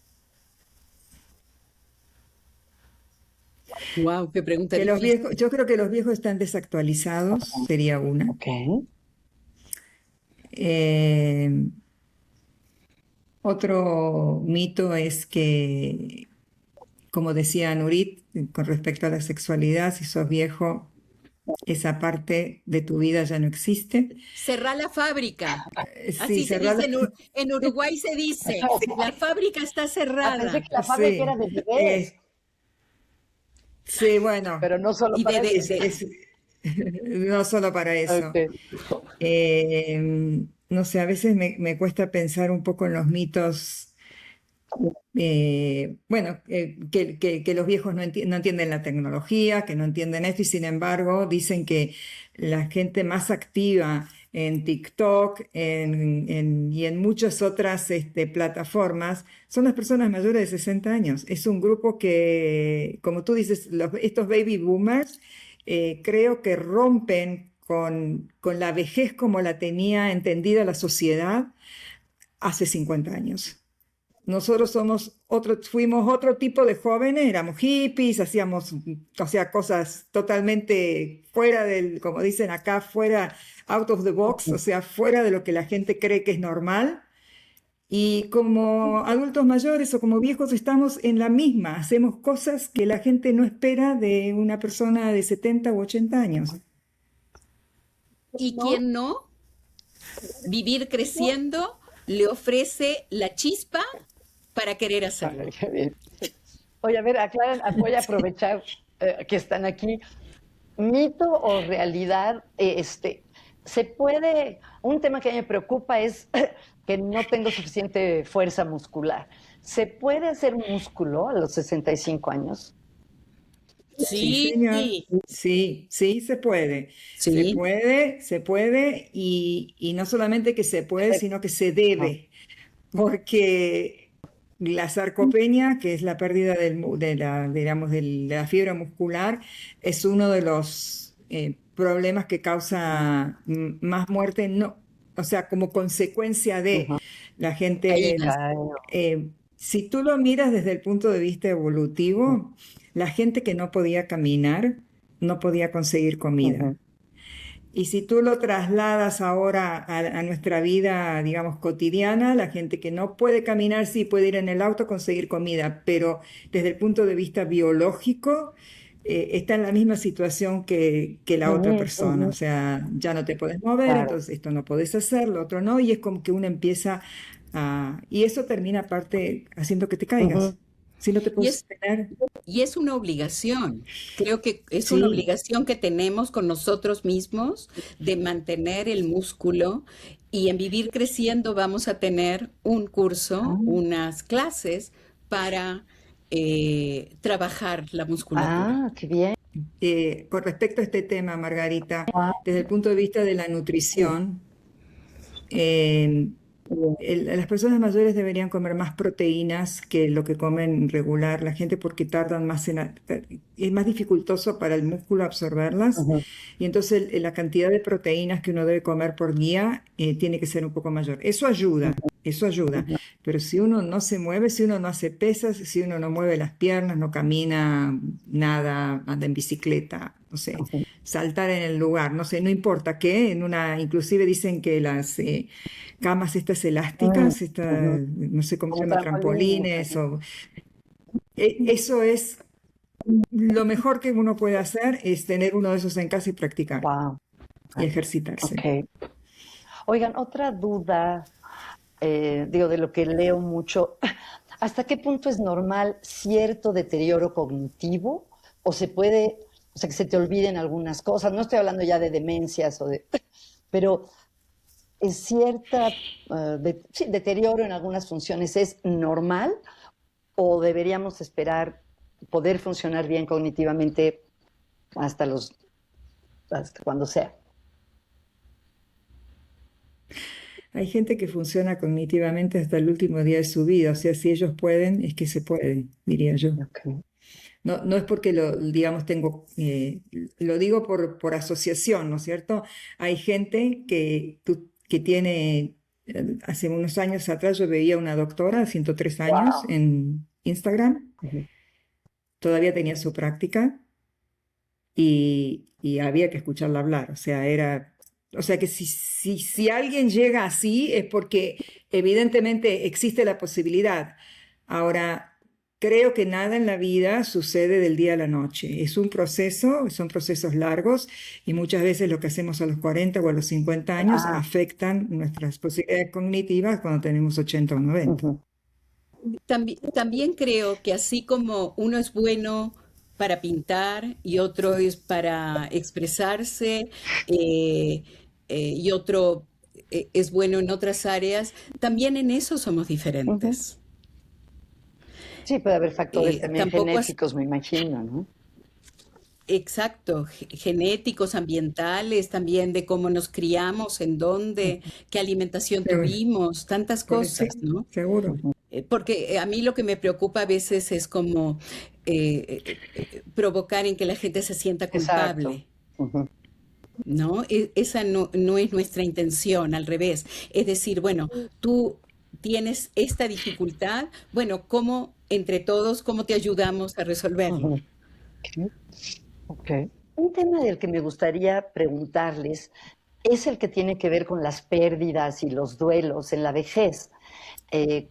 Wow, qué pregunta Que los difícil. viejos, yo creo que los viejos están desactualizados, sería una. Ok. Eh, Otro mito es que, como decía Nurit, con respecto a la sexualidad, si sos viejo, esa parte de tu vida ya no existe. Cerrar la fábrica. Sí, Así se dice cerrada. En Uruguay se dice, la fábrica está Ah, pensé cerrada. que la fábrica era Sí, de bebés, eh, sí, bueno, pero no solo Y para eso. es no solo para eso. Ok. No sé, a veces me cuesta pensar un poco en los mitos. Bueno, que los viejos no entienden la tecnología, que no entienden esto, y sin embargo dicen que la gente más activa en TikTok y en muchas otras plataformas son las personas mayores de 60 años. Es un grupo que, como tú dices, estos baby boomers creo que rompen con la vejez como la tenía entendida la sociedad hace 50 años. Nosotros fuimos otro tipo de jóvenes, éramos hippies, hacíamos, o sea, cosas totalmente fuera del, como dicen acá, fuera, out of the box, o sea, fuera de lo que la gente cree que es normal. Y como adultos mayores o como viejos estamos en la misma, hacemos cosas que la gente no espera de una persona de 70 u 80 años. Y quien no, vivir creciendo le ofrece la chispa para querer hacerlo. Ay, qué bien. Oye, a ver, aclaren, voy a aprovechar que están aquí. ¿Mito o realidad? Se puede, un tema que a mí me preocupa es que no tengo suficiente fuerza muscular. ¿Se puede hacer músculo a los 65 años? Sí, señor. Sí, Sí, sí, se puede. sí. Se puede, y no solamente que se puede, sino que se debe, porque la sarcopenia, que es la pérdida de la, digamos, de la fibra muscular, es uno de los problemas que causa más muerte, no, o sea, como consecuencia de Ujú. la gente. Caídas. Si tú lo miras desde el punto de vista evolutivo, la gente que no podía caminar no podía conseguir comida. Ujú. Y si tú lo trasladas ahora a nuestra vida, digamos, cotidiana, la gente que no puede caminar sí puede ir en el auto a conseguir comida, pero desde el punto de vista biológico, está en la misma situación que la otra Ujú, persona. O ujú. sea, ya no te puedes mover, Claro. entonces esto no podés hacer, lo otro no, y es como que uno empieza Y eso termina aparte haciendo que te Ujú. caigas. Si no te Y puedes es, sostener, y es una obligación. Creo que es una sí. obligación que tenemos con nosotros mismos de mantener el músculo y en Vivir Creciendo vamos a tener un curso, Ah, unas clases para trabajar la musculatura. qué bien. Con respecto a este tema, Margarita, Ah, desde el punto de vista de la sí. nutrición, eh, las personas mayores deberían comer más proteínas que lo que comen regular la gente porque tardan más es más dificultoso para el músculo absorberlas Ujú, y entonces la cantidad de proteínas que uno debe comer por día tiene que ser un poco mayor. Eso ayuda, ujú. pero si uno no se mueve, si uno no hace pesas, si uno no mueve las piernas, no camina, nada, anda en bicicleta, no sé, Ujú, saltar en el lugar, no sé, no importa qué, inclusive dicen que las camas estas mm, elásticas, ujú. no sé cómo se Como llama, trampolines. trampolines, eso es lo mejor que uno puede hacer, es tener uno de esos en casa y practicar Wow. y ejercitarse. Ok. Oigan, otra duda, digo, de lo que leo mucho, ¿hasta qué punto es normal cierto deterioro cognitivo o se puede, o sea, que se te olviden algunas cosas? No estoy hablando ya de demencias pero es cierta, sí, deterioro en algunas funciones, ¿es normal o deberíamos esperar poder funcionar bien cognitivamente hasta hasta cuando sea? Hay gente que funciona cognitivamente hasta el último día de su vida, o sea, si ellos pueden, es que se puede, diría yo. Ok. No, no es porque digamos, lo digo por asociación, ¿no es cierto? Hay gente que tiene, hace unos años atrás yo veía una doctora de 103 años Wow. en Instagram, Ujú. todavía tenía su práctica y había que escucharla hablar, o sea que si alguien llega así es porque evidentemente existe la posibilidad. Ahora, creo que nada en la vida sucede del día a la noche. Es un proceso, son procesos largos y muchas veces lo que hacemos a los 40 o a los 50 años Ah, afectan nuestras posibilidades cognitivas cuando tenemos 80 o 90. ujú, También creo que así como uno es bueno para pintar y otro es para expresarse eh, y otro es bueno en otras áreas, también en eso somos ujú. diferentes. Sí, puede haber factores también Tampoco es genéticos, me imagino, ¿no? exacto, genéticos, ambientales, también de cómo nos criamos, en dónde, qué alimentación Pero, tuvimos, tantas sí, cosas, ¿no? seguro. Ujú. Porque a mí lo que me preocupa a veces es como provocar en que la gente se sienta Exacto. culpable, Ujú, ¿no? Esa no es nuestra intención, al revés. Es decir, bueno, tú tienes esta dificultad, bueno, ¿cómo entre todos, cómo te ayudamos a resolverlo? ujú. Ok, ok. Un tema del que me gustaría preguntarles es el que tiene que ver con las pérdidas y los duelos en la vejez.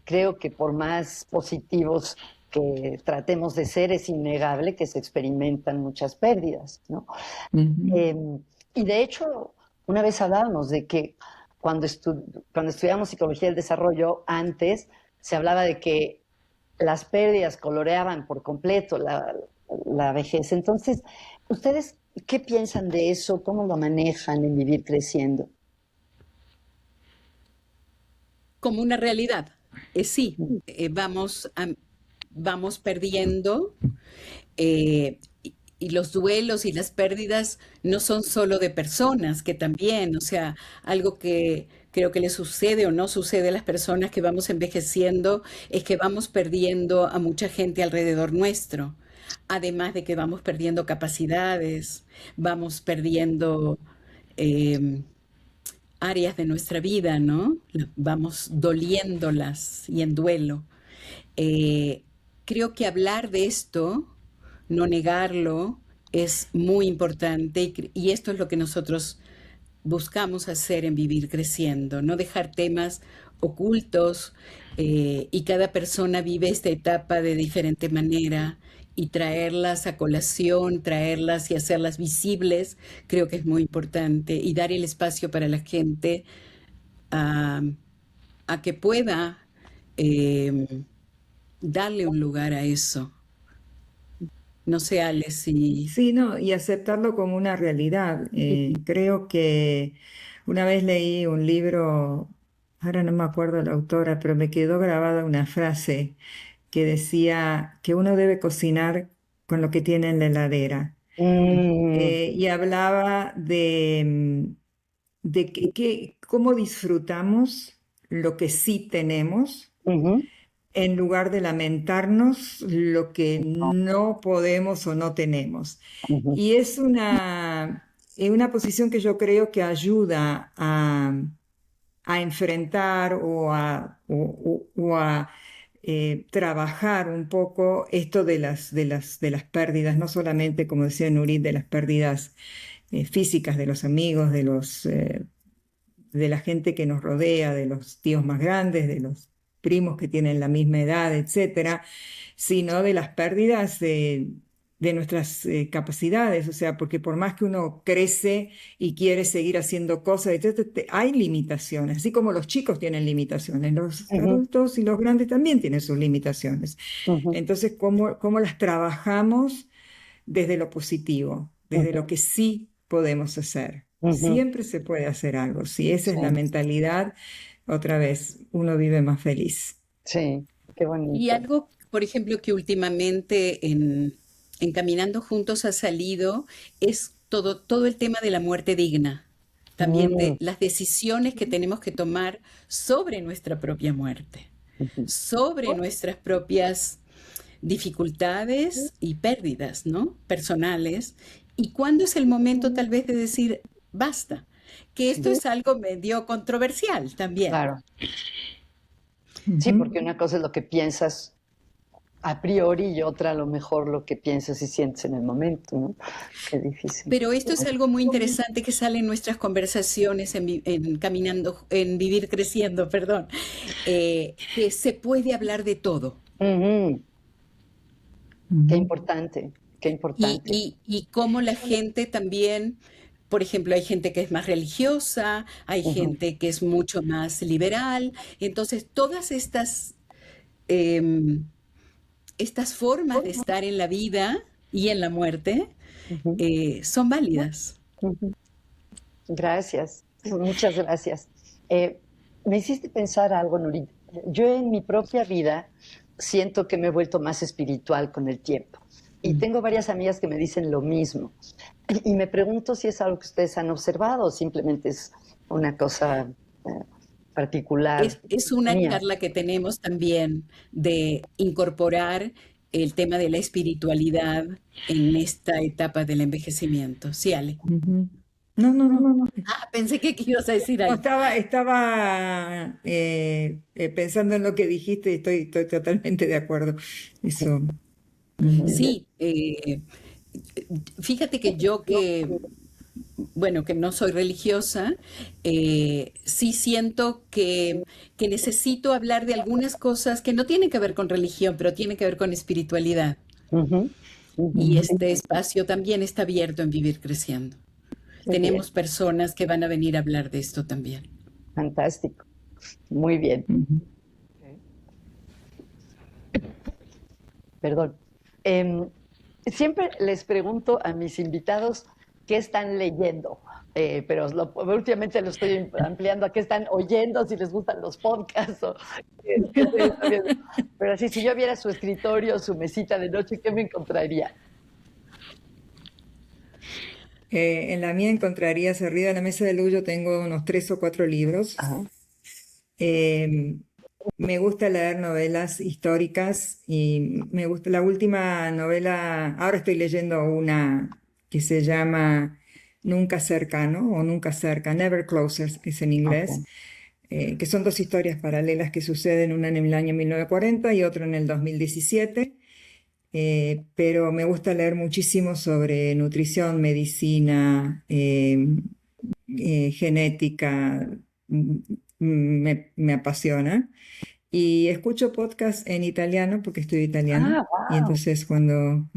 Creo que por más positivos que tratemos de ser, es innegable que se experimentan muchas pérdidas, ¿no? Ujú. Eh, y de hecho, una vez hablábamos de que cuando estudiamos psicología del desarrollo, antes se hablaba de que las pérdidas coloreaban por completo la vejez. Entonces, ¿ustedes qué piensan de eso? ¿Cómo lo manejan en vivir creciendo? Como una realidad. Sí, vamos perdiendo y los duelos y las pérdidas no son solo de personas, que también, o sea, algo que creo que le sucede o no sucede a las personas que vamos envejeciendo es que vamos perdiendo a mucha gente alrededor nuestro. Además de que vamos perdiendo capacidades, vamos perdiendo eh, áreas de nuestra vida, ¿no? Vamos doliéndolas y en duelo. Eh, Creo que hablar de esto, no negarlo, es muy importante y esto es lo que nosotros buscamos hacer en Vivir Creciendo, no dejar temas ocultos y cada persona vive esta etapa de diferente manera y traerlas a colación, traerlas y hacerlas visibles, creo que es muy importante y dar el espacio para la gente a a que pueda eh, darle un lugar a eso. No sé, Ale, si... Sí, no, y aceptarlo como una realidad. Creo que una vez leí un libro, ahora no me acuerdo la autora, pero me quedó grabada una frase que decía que uno debe cocinar con lo que tiene en la heladera. Mm, Y hablaba de cómo disfrutamos lo que sí tenemos ujú, en lugar de lamentarnos lo que no, no podemos o no tenemos. ujú, Y es una posición que yo creo que ayuda a enfrentar o a trabajar un poco esto de las pérdidas, no solamente, como decía Nurit, de las pérdidas físicas de los amigos, de la gente que nos rodea, de los tíos más grandes, de los primos que tienen la misma edad, etcétera, sino de las pérdidas de nuestras capacidades, o sea, porque por más que uno crece y quiere seguir haciendo cosas, etcétera, hay limitaciones, así como los chicos tienen limitaciones, los ujú, adultos y los grandes también tienen sus limitaciones. ujú, Entonces, ¿cómo las trabajamos desde lo positivo, desde ujú, lo que sí podemos hacer? ujú. Siempre se puede hacer algo. Si esa es la Sí, mentalidad, otra vez uno vive más feliz. sí, qué Y bonito. algo, por ejemplo, que últimamente en Caminando Juntos ha salido es todo el tema de la muerte digna, también de Mm, las decisiones que tenemos que tomar sobre nuestra propia muerte, ujú, sobre nuestras propias dificultades y pérdidas, ¿no? Personales. Y cuándo es el momento tal vez de decir, basta, que esto sí, es algo medio controversial también. claro. Sí, Ujú. porque una cosa es lo que piensas a priori y otra a lo mejor lo que piensas y sientes en el momento, ¿no? Qué difícil. Pero esto es algo muy interesante que sale en nuestras conversaciones en Caminando, en Vivir Creciendo, perdón, que se puede hablar de todo. Ujú, qué Ujú. importante, qué importante. Y cómo la gente también, por ejemplo, hay gente que es más religiosa, hay Ujú, gente que es mucho más liberal. Entonces, todas em, estas formas de estar en la vida y en la muerte ujú, son válidas. ujú. Gracias, muchas gracias. Eh, Me hiciste pensar algo, Nurit. Yo en mi propia vida siento que me he vuelto más espiritual con el tiempo. Y tengo varias amigas que me dicen lo mismo. Y me pregunto si es algo que ustedes han observado o simplemente es una cosa particular Es una mía. charla que tenemos también de incorporar el tema de la espiritualidad en esta etapa del envejecimiento. Sí, Ale. Ujú. No, no, no. Ah, pensé que ibas a decir No, algo. estaba pensando en lo que dijiste y estoy totalmente de acuerdo. Eso. Ujú. Sí, fíjate que yo que, bueno, que no soy religiosa, sí siento que necesito hablar de algunas cosas que no tienen que ver con religión, pero tienen que ver con espiritualidad. Ujú, ujú. Y Ujú. este espacio también está abierto en Vivir Creciendo. Qué bien, Tenemos personas que van a venir a hablar de esto también. fantástico. Muy bien. Ujú. Perdón. Siempre les pregunto a mis invitados qué están leyendo, pero últimamente lo estoy ampliando a qué están oyendo, si les gustan los podcasts o qué series están viendo. Pero así, si yo viera su escritorio, su mesita de noche, ¿qué me encontraría? En la mía encontrarías arriba de la mesa de luz, yo tengo unos 3 o 4 libros. Ajá, Eh, Me gusta leer novelas históricas y me gusta la última novela, ahora estoy leyendo una que se llama Nunca cercano o Nunca cerca, Never Closer, es en inglés, ok. que son 2 historias paralelas que suceden, una en el año 1940 y otra en el 2017. Pero me gusta leer muchísimo sobre nutrición, medicina, genética, mm, me apasiona. Y escucho podcast en italiano porque estudio italiano. Ah, Y wow. entonces cuando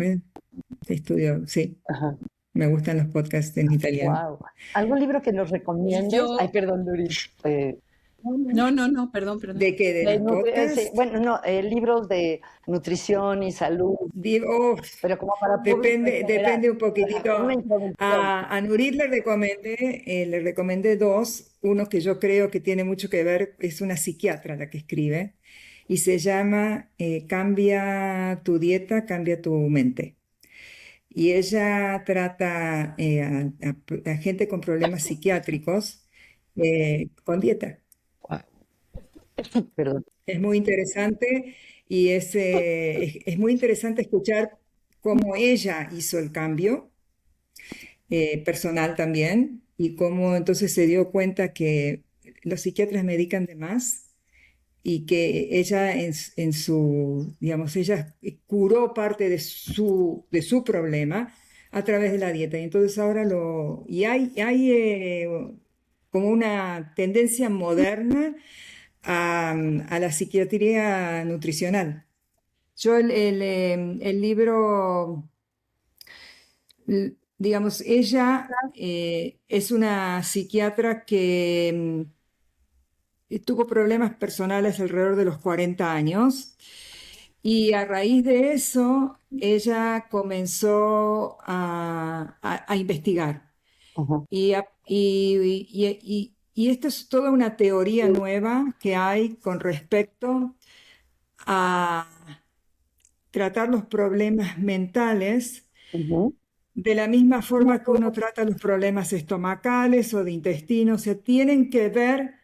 estudio, sí, Ajá, me gustan los podcasts en italiano. wow. ¿Algún libro que nos Y recomiendes? Ay, yo, perdón, Nurit. No, no, no, perdón, perdón. ¿De qué? ¿De De los podcasts? bueno, no, libros de nutrición y salud, Digo, pero como para público en depende, general. depende un Ajá, una poquitito. introducción. A Nurit le recomendé dos. Uno que yo creo que tiene mucho que ver, es una psiquiatra la que escribe, y se llama Cambia tu dieta, cambia tu mente. Y ella trata a gente con problemas psiquiátricos con dieta. Guau, perdón. Es muy interesante y es muy interesante escuchar cómo ella hizo el cambio personal también y cómo entonces se dio cuenta que los psiquiatras medican de más y que ella en su, digamos, ella curó parte de su problema a través de la dieta. Y entonces ahora hay como una tendencia moderna a la psiquiatría nutricional. Yo el libro, digamos, ella es una psiquiatra que tuvo problemas personales alrededor de los 40 años y a raíz de eso ella comenzó a investigar. Ajá. Y esto es toda una teoría nueva que hay con respecto a tratar los problemas mentales Ujú, de la misma forma que uno trata los problemas estomacales o de intestino. O sea, tienen que ver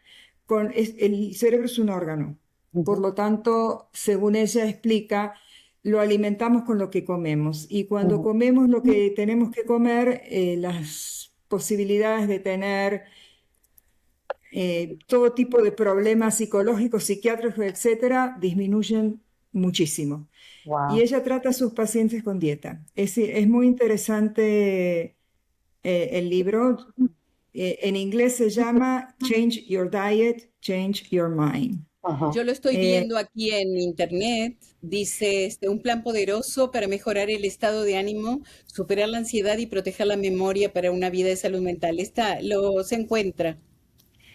con... el cerebro es un órgano. Por ujú, lo tanto, según ella explica, lo alimentamos con lo que comemos. Y cuando ujú, comemos lo que tenemos que comer, las posibilidades de tener todo tipo de problemas psicológicos, psiquiátricos, etcétera, disminuyen muchísimo. Y wow. ella trata a sus pacientes con dieta. Es muy interesante el libro. En inglés se llama Change Your Diet, Change Your Mind. Ajá. Yo lo estoy Eh, viendo aquí en internet. Dice, un plan poderoso para mejorar el estado de ánimo, superar la ansiedad y proteger la memoria para una vida de salud mental. Se encuentra.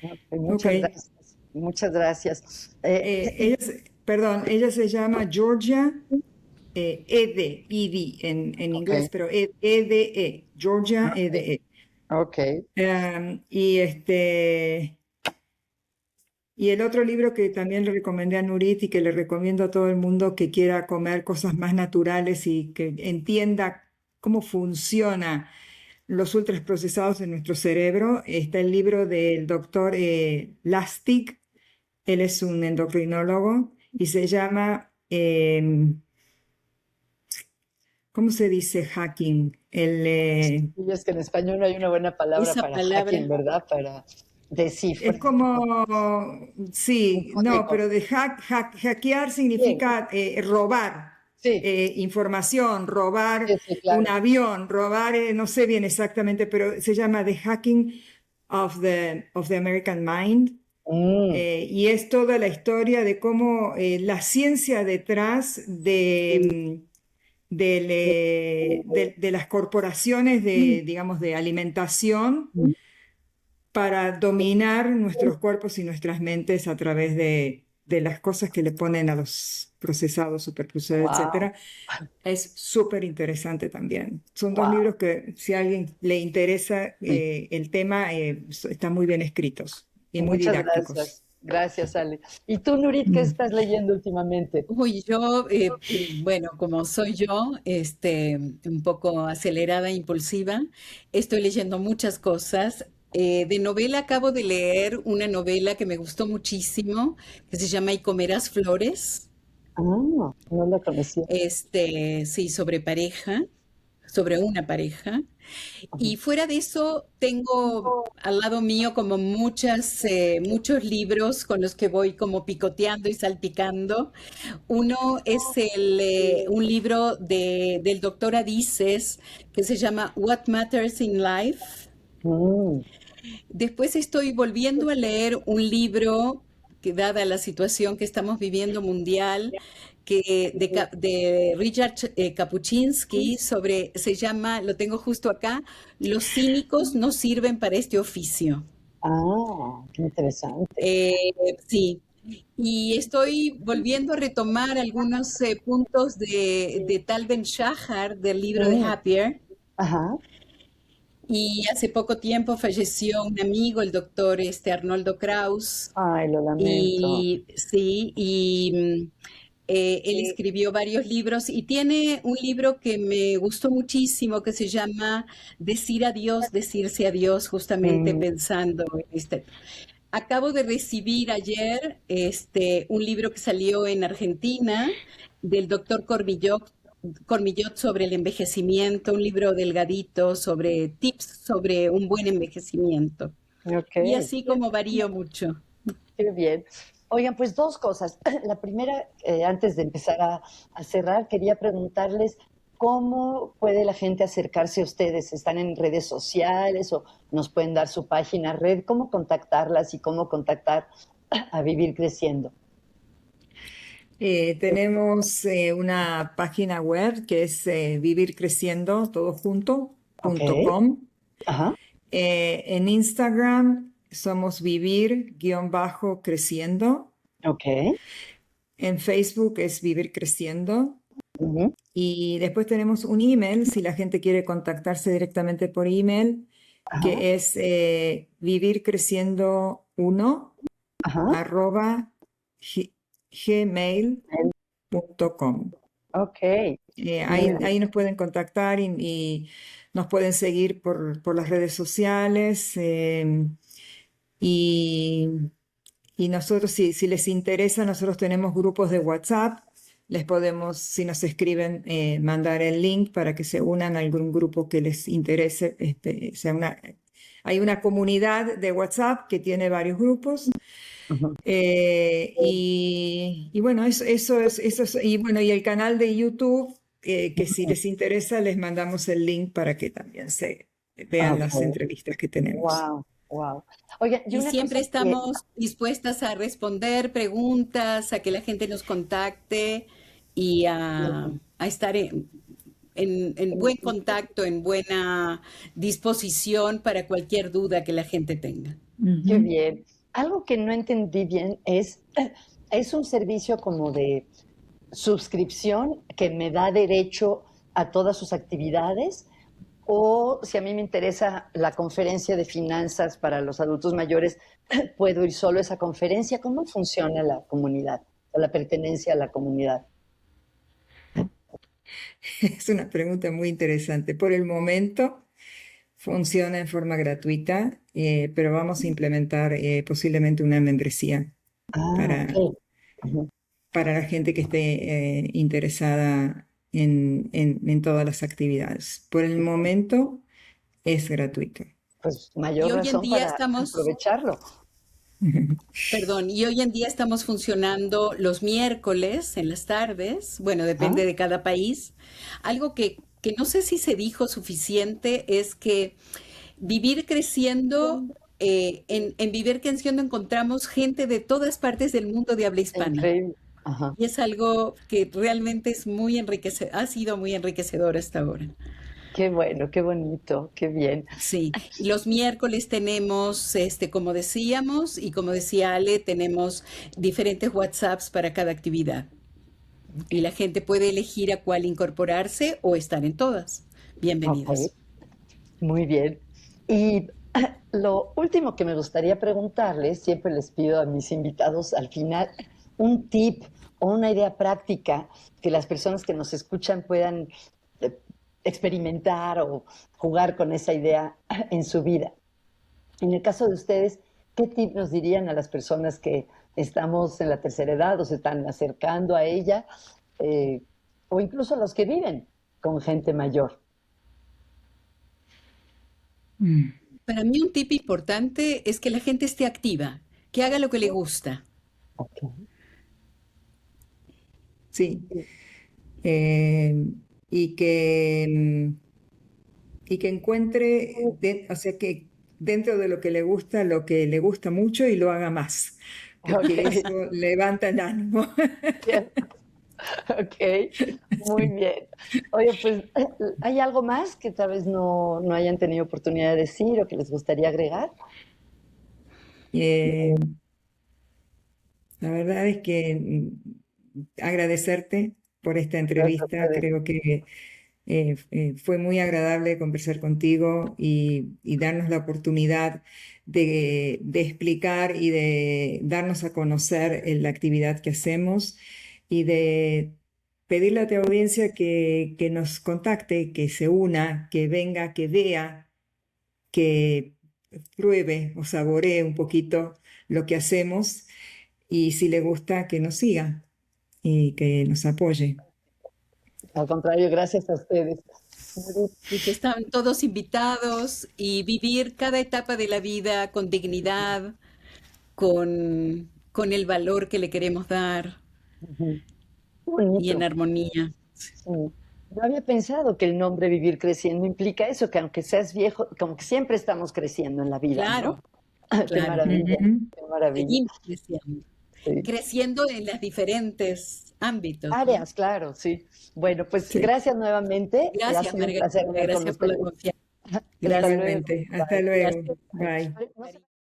Ok, ok. muchas gracias. Muchas gracias. Perdón, ella se llama Georgia Ede en Ok, inglés, pero Ede, Georgia ok, Ede. ok. Y y el otro libro que también le recomendé a Nurit y que le recomiendo a todo el mundo que quiera comer cosas más naturales y que entienda cómo funciona los ultraprocesados en nuestro cerebro, está el libro del doctor Lastig. Él es un endocrinólogo y se llama, ¿cómo se dice hacking? Y es que en español no hay una buena palabra Esa para hacking, palabra, ¿verdad? Para Es descifrar. como, Un sí, no, código. pero de hackear Sí, significa robar sí, información, robar sí, sí, un claro. avión, robar, no sé bien exactamente, pero se llama The Hacking of the American Mind. Mm, Y es toda la historia de cómo la ciencia detrás de las corporaciones digamos, de alimentación para dominar nuestros cuerpos y nuestras mentes a través de las cosas que le ponen a los procesados, superprocesados, wow, etcétera, es súper interesante también. Son dos wow. libros que si a alguien le interesa Sí. el tema, están muy bien escritos y muy Muchas didácticos. gracias. Gracias, Ale. ¿Y tú, Nurit, qué Mm. estás leyendo últimamente? uy, yo, bueno, como soy yo, un poco acelerada e impulsiva, estoy leyendo muchas cosas. De novela acabo de leer una novela que me gustó muchísimo, que se llama Y comerás flores. Ah, no la conocía. Sí, sobre pareja, sobre una pareja. Ajá. Y fuera de eso, tengo al lado mío como muchos libros con los que voy como picoteando y salpicando. Uno es un libro del doctor Adices que se llama What Matters in Life. Mm, Después estoy volviendo a leer un libro que, dada la situación que estamos viviendo mundial, de Richard Kapuczynski se llama, lo tengo justo acá, Los cínicos no sirven para este oficio. Ah, qué interesante. Eh, sí, y estoy volviendo a retomar algunos puntos de Tal Ben Shahar del libro de Mm, Happier. ajá. Y hace poco tiempo falleció un amigo, el doctor Arnoldo Kraus. Ay, lo lamento. Y sí, él escribió varios libros y tiene un libro que me gustó muchísimo que se llama Decir adiós, decirse adiós, justamente Mm, pensando en este. Acabo de recibir ayer un libro que salió en Argentina del doctor Cormillot sobre el envejecimiento, un libro delgadito sobre tips sobre un buen envejecimiento. ok, Y así como varío mucho. qué bien. Oigan, pues dos cosas. La primera, antes de empezar a cerrar, quería preguntarles cómo puede la gente acercarse a ustedes. ¿Están en redes sociales o nos pueden dar su página red? ¿Cómo contactarlas y cómo contactar a Vivir Creciendo? Tenemos una página web que es vivircreciendo, todo junto, Ok, .com. ajá, En Instagram somos vivir-creciendo. ok, En Facebook es Vivir Creciendo. ujú, Y después tenemos un email, si la gente quiere contactarse directamente por email, ajá, que es vivircreciendo1 ajá, arroba gmail.com. ok, muy Ahí, bien. ahí nos pueden contactar y nos pueden seguir por las redes sociales. Y, y nosotros, si les interesa, nosotros tenemos grupos de WhatsApp. Les podemos, si nos escriben, mandar el link para que se unan a algún grupo que les interese. Hay una comunidad de WhatsApp que tiene varios grupos. Ujú. Y bueno, y bueno, y el canal de YouTube, que si les interesa, les mandamos el link para que también se vean las Ok, entrevistas que tenemos. wow, wow. Oigan, y Y una siempre cosa que, estamos dispuestas a responder preguntas, a que la gente nos contacte y a estar en buen contacto, en buena disposición para cualquier duda que la gente tenga. qué Ujú. bien. Algo que no entendí bien es un servicio como de suscripción que me da derecho a todas sus actividades, o si a mí me interesa la conferencia de finanzas para los adultos mayores, puedo ir solo a esa conferencia. ¿Cómo funciona la comunidad o la pertenencia a la comunidad? Es una pregunta muy interesante. Por el momento funciona en forma gratuita, pero vamos a implementar posiblemente una membresía Ah, ok. para, Ujú. para la gente que esté interesada en todas las actividades. Por el momento es gratuito. Pues Y mayor hoy en razón día para estamos, aprovecharlo. perdón, y hoy en día estamos funcionando los miércoles en las tardes, bueno, Ajá, depende de cada país. Algo que no sé si se dijo suficiente es que vivir creciendo, en Vivir Creciendo encontramos gente de todas partes del mundo de habla hispana. increíble. Ajá. Y es algo que realmente es muy enriquecedor, ha sido muy enriquecedor hasta ahora. Qué bueno, qué bonito, qué bien. Sí, y los miércoles tenemos, como decíamos, y como decía Ale, tenemos diferentes WhatsApps para cada actividad. Y la gente puede elegir a cuál incorporarse o estar en todas. Ok, Bienvenidos. muy bien. Y lo último que me gustaría preguntarles, siempre les pido a mis invitados al final, un tip o una idea práctica que las personas que nos escuchan puedan eh, experimentar o jugar con esa idea en su vida. En el caso de ustedes, ¿qué tip nos dirían a las personas que estamos en la tercera edad o se están acercando a ella? eh, o incluso a los que viven con gente mayor. Mm. Para mí un tip importante es que la gente esté activa, que haga lo que le gusta. Ok. Sí. Eh, y que encuentre, o sea, que dentro de lo que le gusta mucho y lo haga más, Ok, porque eso levanta el ánimo. bien. Ok, muy bien. Oye, pues, ¿hay algo más que tal vez no hayan tenido oportunidad de decir o que les gustaría agregar? Eh, la verdad es que agradecerte por esta Gracias a entrevista. ustedes. Creo que fue muy agradable conversar contigo y darnos la oportunidad de explicar y de darnos a conocer la actividad que hacemos y de pedirle a tu audiencia que nos contacte, que se una, que venga, que vea, que pruebe o saboree un poquito lo que hacemos y si le gusta, que nos siga y que nos apoye. Al contrario, gracias a ustedes. Y que están todos invitados y vivir cada etapa de la vida con dignidad, con el valor que le queremos dar Ujú. Qué y en bonito. armonía. Sí. No había pensado que el nombre Vivir Creciendo implica eso, que aunque seas viejo, como que siempre estamos creciendo en la vida, ¿no? Claro, Qué claro. maravilla, Ujú. qué maravilla. Seguimos creciendo. Sí. Creciendo en los diferentes ámbitos, ¿no? Áreas, claro, sí. Bueno, pues Sí, gracias nuevamente. Ha Gracias, sido un Margarita. placer hablar con Gracias por la ustedes. confianza. Hasta Gracias. luego. igualmente. Hasta Bye. luego. Gracias. Bye. No se